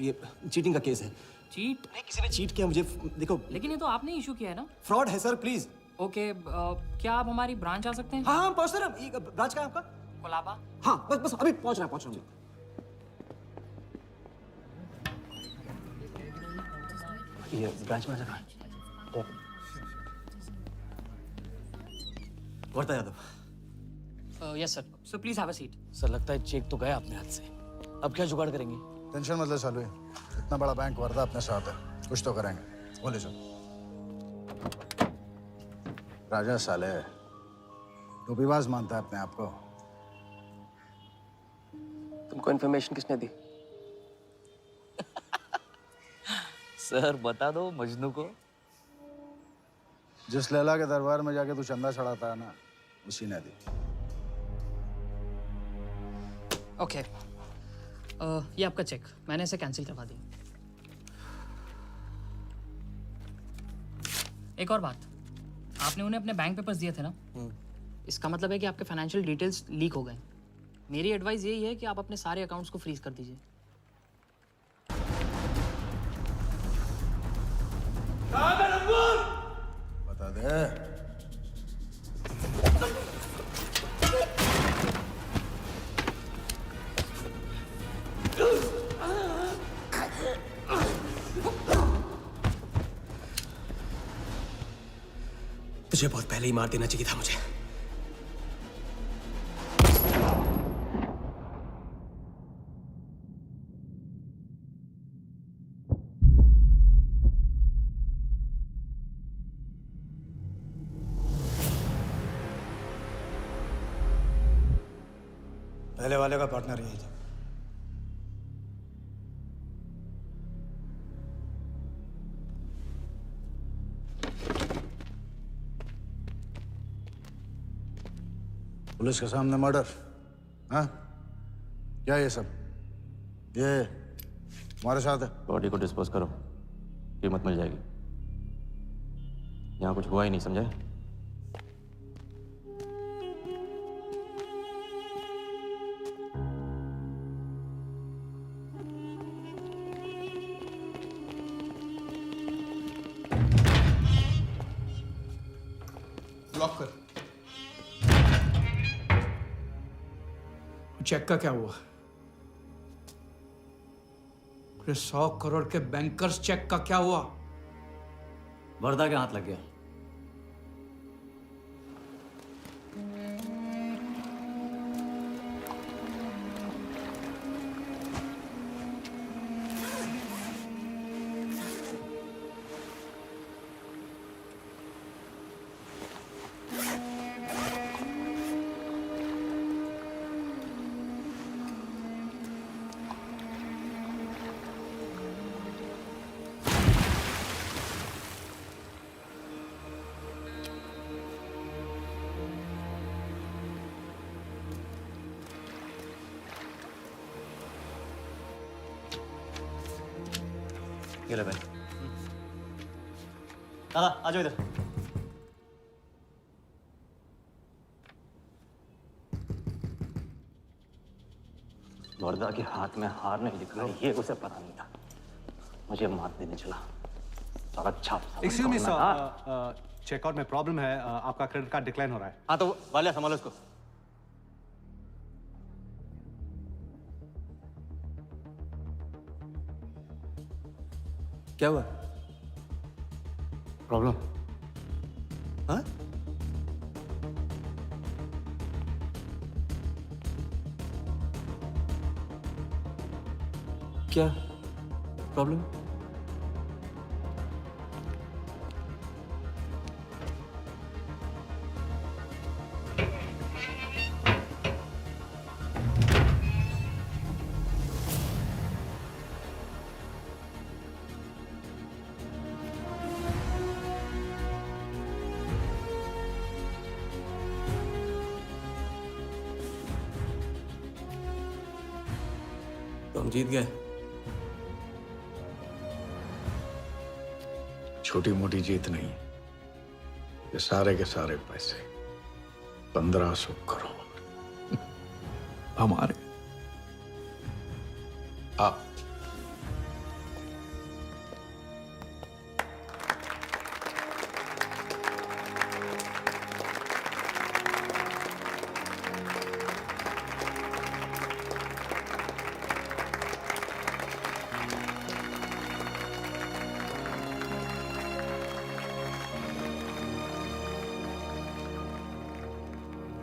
ये चीटिंग का केस है। चीट? नहीं, किसी ने चीट किया मुझे, देखो। लेकिन ये तो आपने इशू किया है ना? फ्रॉड है सर, प्लीज। ओके, क्या आप हमारी ब्रांच आ सकते हैं? हाँ पहुंच रहे हैं। ब्रांच का है आपका? कोलाबा। हाँ बस अभी पहुंच रहा हूँ। ये ब्रांच मैनेजर कहाँ है? Wardha Yadav. Yes sir, so please have a seat. Sir लगता है चेक तो गया अपने हाथ से। अब क्या जुगाड़ करेंगे? टेंशन मत ले सालू, इतना बड़ा बैंक वर्धा अपने साथ है, कुछ तो करेंगे। बोले सर। राजा साले टोपीबाज मानता है अपने आप को। तुमको इन्फॉर्मेशन किसने दी? सर बता दो मजनू को। जिस लैला के दरबार में जाके तू चंदा चढ़ाता है ना, उसी ने दी। ओके, ये आपका चेक, मैंने इसे कैंसिल करवा दिया। एक और बात, आपने उन्हें अपने बैंक पेपर्स दिए थे ना? इसका मतलब है कि आपके फाइनेंशियल डिटेल्स लीक हो गए। मेरी एडवाइस यही है कि आप अपने सारे अकाउंट्स को फ्रीज कर दीजिए। बता दे। तुझे बहुत पहले ही मार देना चाहिए था मुझे। पहले वाले का पार्टनर यही था। पुलिस के सामने मर्डर, हाँ? क्या ये सब? ये हमारे साथ है। बॉडी को डिस्पोज करो, कीमत मिल जाएगी। यहाँ कुछ हुआ ही नहीं, समझे? लॉक कर। चेक का क्या हुआ? 100 करोड़ के बैंकर्स चेक का क्या हुआ? वर्धा के हाथ लग गया। ये ले भाई। दादा आ जाओ इधर। वर्दा के हाथ में हार नहीं लिखा है, ये उसे पता नहीं था। मुझे मात देने चला। साला छाप। एक्सक्यूज मी सर, चेकआउट में प्रॉब्लम है, आपका क्रेडिट कार्ड डिक्लाइन हो रहा है। हाँ तो वालिया संभालो इसको। क्या हुआ? प्रॉब्लम? हाँ? क्या प्रॉब्लम? तुम जीत गए। छोटी मोटी जीत नहीं, ये सारे के सारे पैसे 1500 करोड़ हमारे। आप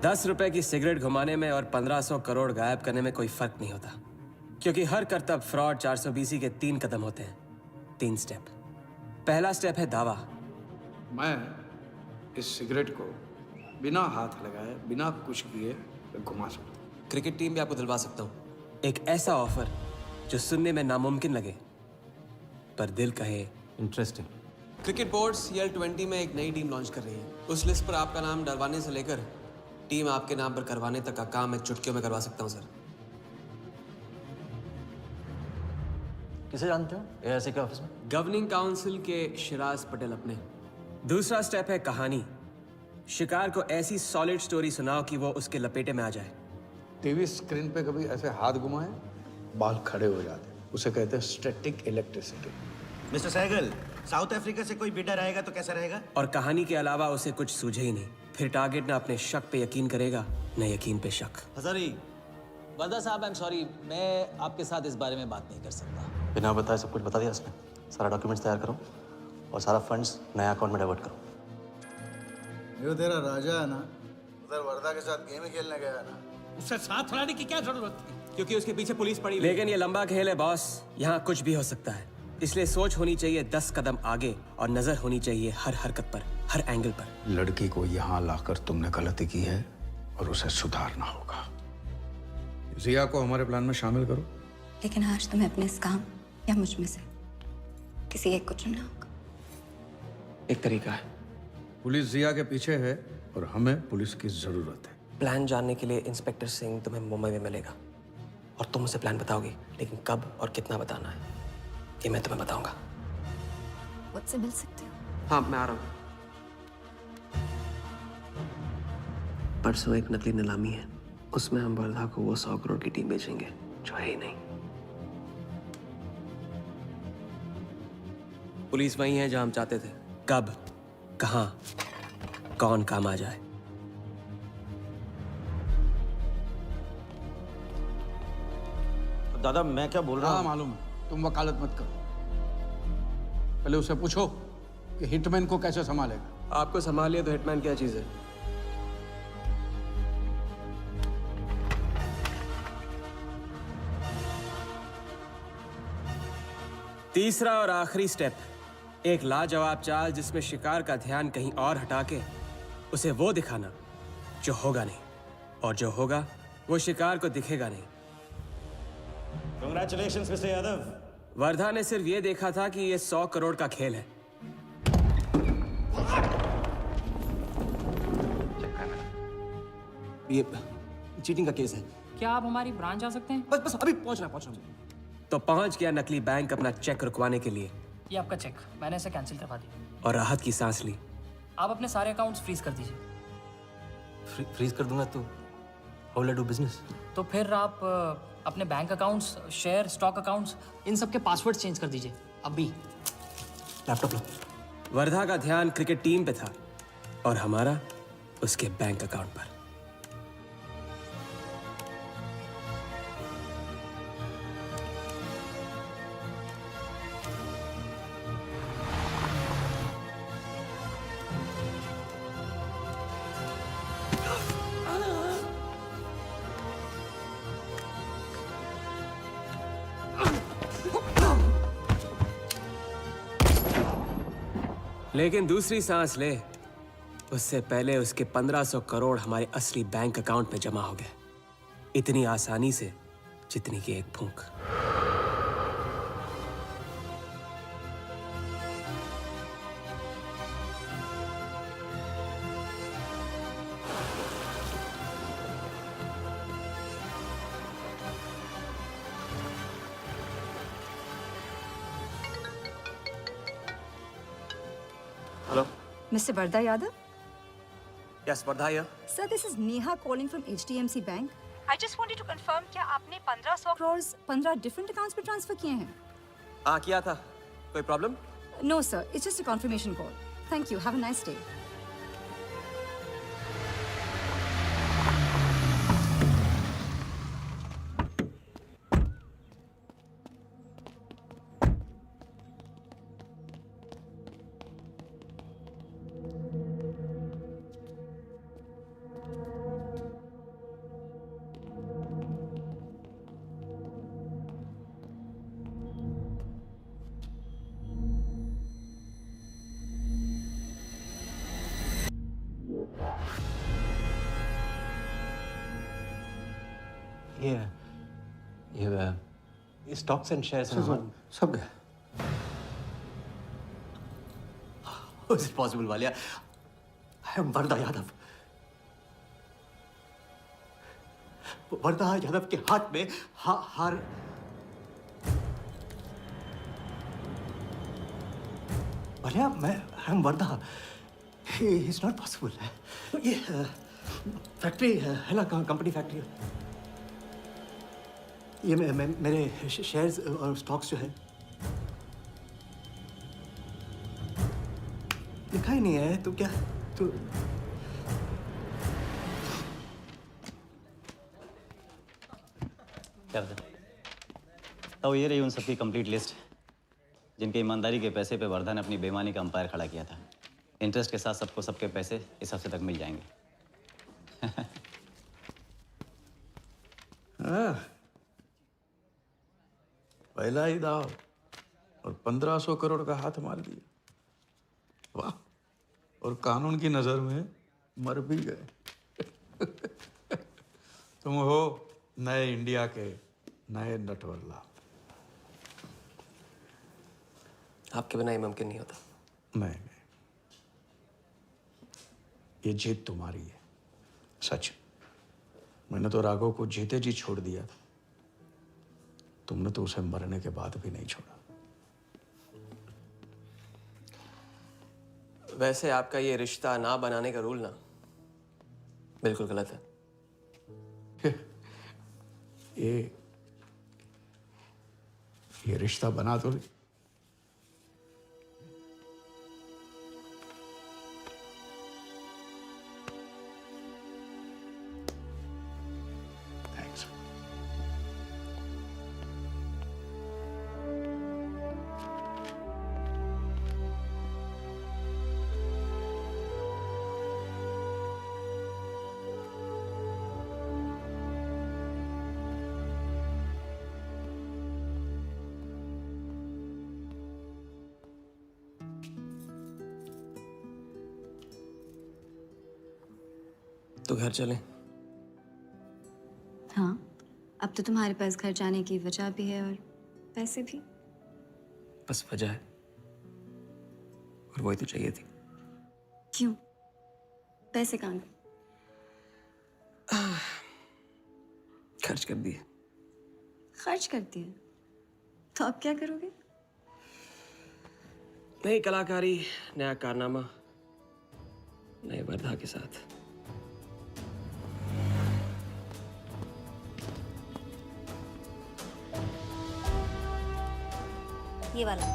10 रुपए की सिगरेट घुमाने में और 1500 करोड़ गायब करने में कोई फर्क नहीं होता, क्योंकि हर करतब फ्रॉड 420 के 3 कदम होते हैं, 3 स्टेप। पहला स्टेप है दावा। मैं इस सिगरेट को बिना हाथ लगाए, बिना कुछ किए घुमा सकता हूँ। क्रिकेट टीम भी आपको दिलवा सकता हूँ। एक ऐसा ऑफर जो सुनने में नामुमकिन लगे पर दिल कहे इंटरेस्टिंग। क्रिकेट बोर्ड CL20 में एक नई टीम लॉन्च कर रही है। उस लिस्ट पर आपका नाम डलवाने से लेकर टीम आपके नाम पर करवाने तक का काम मैं चुटकियों में करवा सकता हूँ सर। किसे जानते हो AIC के ऑफिस में? गवर्निंग काउंसिल के शिराज पटेल अपने। दूसरा स्टेप है कहानी। शिकार को ऐसी सॉलिड स्टोरी सुनाओ कि वो उसके लपेटे में आ जाए। टीवी स्क्रीन पे कभी ऐसे हाथ घुमाए, बाल खड़े हो जाते, उसे कहते हैं static electricity. Mister Sehgal, South Africa से कोई बिडर आएगा तो कैसा रहेगा? और कहानी के अलावा उसे कुछ सूझे ही नहीं। फिर टारगेट न अपने शक पे यकीन करेगा, न यकीन पे शक। हजारी, वर्दा साहब, आई एम सॉरी, मैं आपके साथ इस बारे में बात नहीं कर सकता। बिना बताए सब कुछ बता दिया उसने। सारा डॉक्यूमेंट्स तैयार करो और सारा फंड्स नया अकाउंट में डाइवर्ट करो। ये तेरा राजा है ना, उधर वर्दा के साथ गेम ही खेलने गया है ना। उससे साथ लाने की क्या जरूरत थी? क्योंकि उसके पीछे पुलिस पड़ी। लेकिन ये लंबा खेल है बॉस, यहाँ कुछ भी हो सकता है। इसलिए सोच होनी चाहिए 10 कदम आगे और नजर होनी चाहिए हर हरकत पर, हर एंगल पर। लड़की को यहाँ लाकर तुमने गलती की है और उसे सुधारना होगा। जिया को हमारे प्लान में शामिल करो। लेकिन आज तुम्हें अपने इस काम या मुझ में से किसी एक को चुनना होगा। एक तरीका है। पुलिस जिया के पीछे है और हमें पुलिस की जरूरत है। प्लान जानने के लिए इंस्पेक्टर सिंह तुम्हें मुंबई में मिलेगा और तुम उसे प्लान बताओगे, लेकिन कब और कितना बताना है ये मैं तुम्हें बताऊंगा। मुझसे मिल सकते हो? हाँ, मैं आ रहा हूँ। परसों एक नकली नीलामी है, उसमें हम वर्धा को वो 100 करोड़ की टीम बेचेंगे जो है ही नहीं। पुलिस वही है जहां हम चाहते थे। कब, कहां, कौन काम आ जाए। दादा मैं क्या बोल रहा हूँ? हाँ मालूम है, तुम वकालत मत करो। पहले उसे पूछो कि हिटमैन को कैसे संभालेगा। आपको संभालिए तो हिटमैन क्या चीज है? तीसरा और आखिरी स्टेप, एक लाजवाब चाल जिसमें शिकार का ध्यान कहीं और हटा के उसे वो दिखाना जो होगा नहीं, और जो होगा वो शिकार को दिखेगा नहीं। Congratulations, mister Yadav. वर्धा ने सिर्फ ये देखा था कि ये 100 करोड़ का खेल है। ये चीटिंग का केस है। क्या आप हमारी ब्रांच आ सकते हैं? बस अभी पहुंच रहा हूं। तो पहुंच गया नकली बैंक अपना चेक रुकवाने के लिए। ये आपका चेक, मैंने इसे कैंसिल करवा दिया। और राहत की सांस ली। आप अपने सारे अकाउंट्स फ्रीज कर दीजिए। फ्रीज कर दूंगा तो How will I do business? तो फिर आप अपने bank accounts, share, stock accounts, इन सब के पासवर्ड चेंज कर दीजिए अभी। लैपटॉप लो। वर्धा का ध्यान क्रिकेट टीम पे था और हमारा उसके बैंक अकाउंट पर। लेकिन दूसरी सांस ले उससे पहले उसके 1500 करोड़ हमारे असली बैंक अकाउंट में जमा हो गए, इतनी आसानी से जितनी कि एक फूंक। Hello Mr. Vardha Yadav? Yes Wardha here. Sir, this is Neha calling from HDMC Bank. I just wanted to confirm क्या आपने 1500 crores 15 different accounts पे ट्रांसफर किए हैं? हाँ किया था, कोई problem? No sir, it's just a confirmation call. Thank you. Have a nice day. ये स्टॉक्स एंड शेयर्स सब गए। How is it possible, Walia? I am Wardha Yadav. Wardha Yadav के हाथ में हार वालिया, मैं I am Wardha. It's not possible। ये फैक्ट्री है ना, कंपनी फैक्ट्री। ये मेरे शेयर्स और स्टॉक्स जो है लिखा ही नहीं है। तो क्या तो क्या बता? तो ये रही उन सबकी कंप्लीट लिस्ट जिनके ईमानदारी के पैसे पे वर्धा ने अपनी बेईमानी का अंपायर खड़ा किया था। इंटरेस्ट के साथ सबको सबके पैसे इस हफ्ते तक मिल जाएंगे। हाँ, पहला ही दाव और 1500 करोड़ का हाथ मार दिया। वाह, और कानून की नजर में मर भी गए। तुम हो नए इंडिया के नए नटवरला। आपके बिना ये मुमकिन नहीं होता। नहीं, ये जीत तुम्हारी है, सच। मैंने तो राघव को जीते जी छोड़ दिया था, तुमने तो उसे मरने के बाद भी नहीं छोड़ा। वैसे आपका ये रिश्ता ना बनाने का रूल ना बिल्कुल गलत है। ये रिश्ता बना तो तो घर चलें। हाँ, अब तो तुम्हारे पास घर जाने की वजह भी है और पैसे भी। बस वजह है और वही तो चाहिए थी। क्यों? पैसे कहाँ गए? खर्च कर दिए। खर्च कर दिए? तो अब क्या करोगे? नई कलाकारी, नया कारनामा, नए वर्धा के साथ। ये वाला।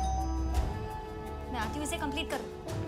मैं आती हूँ इसे कंप्लीट करूँ।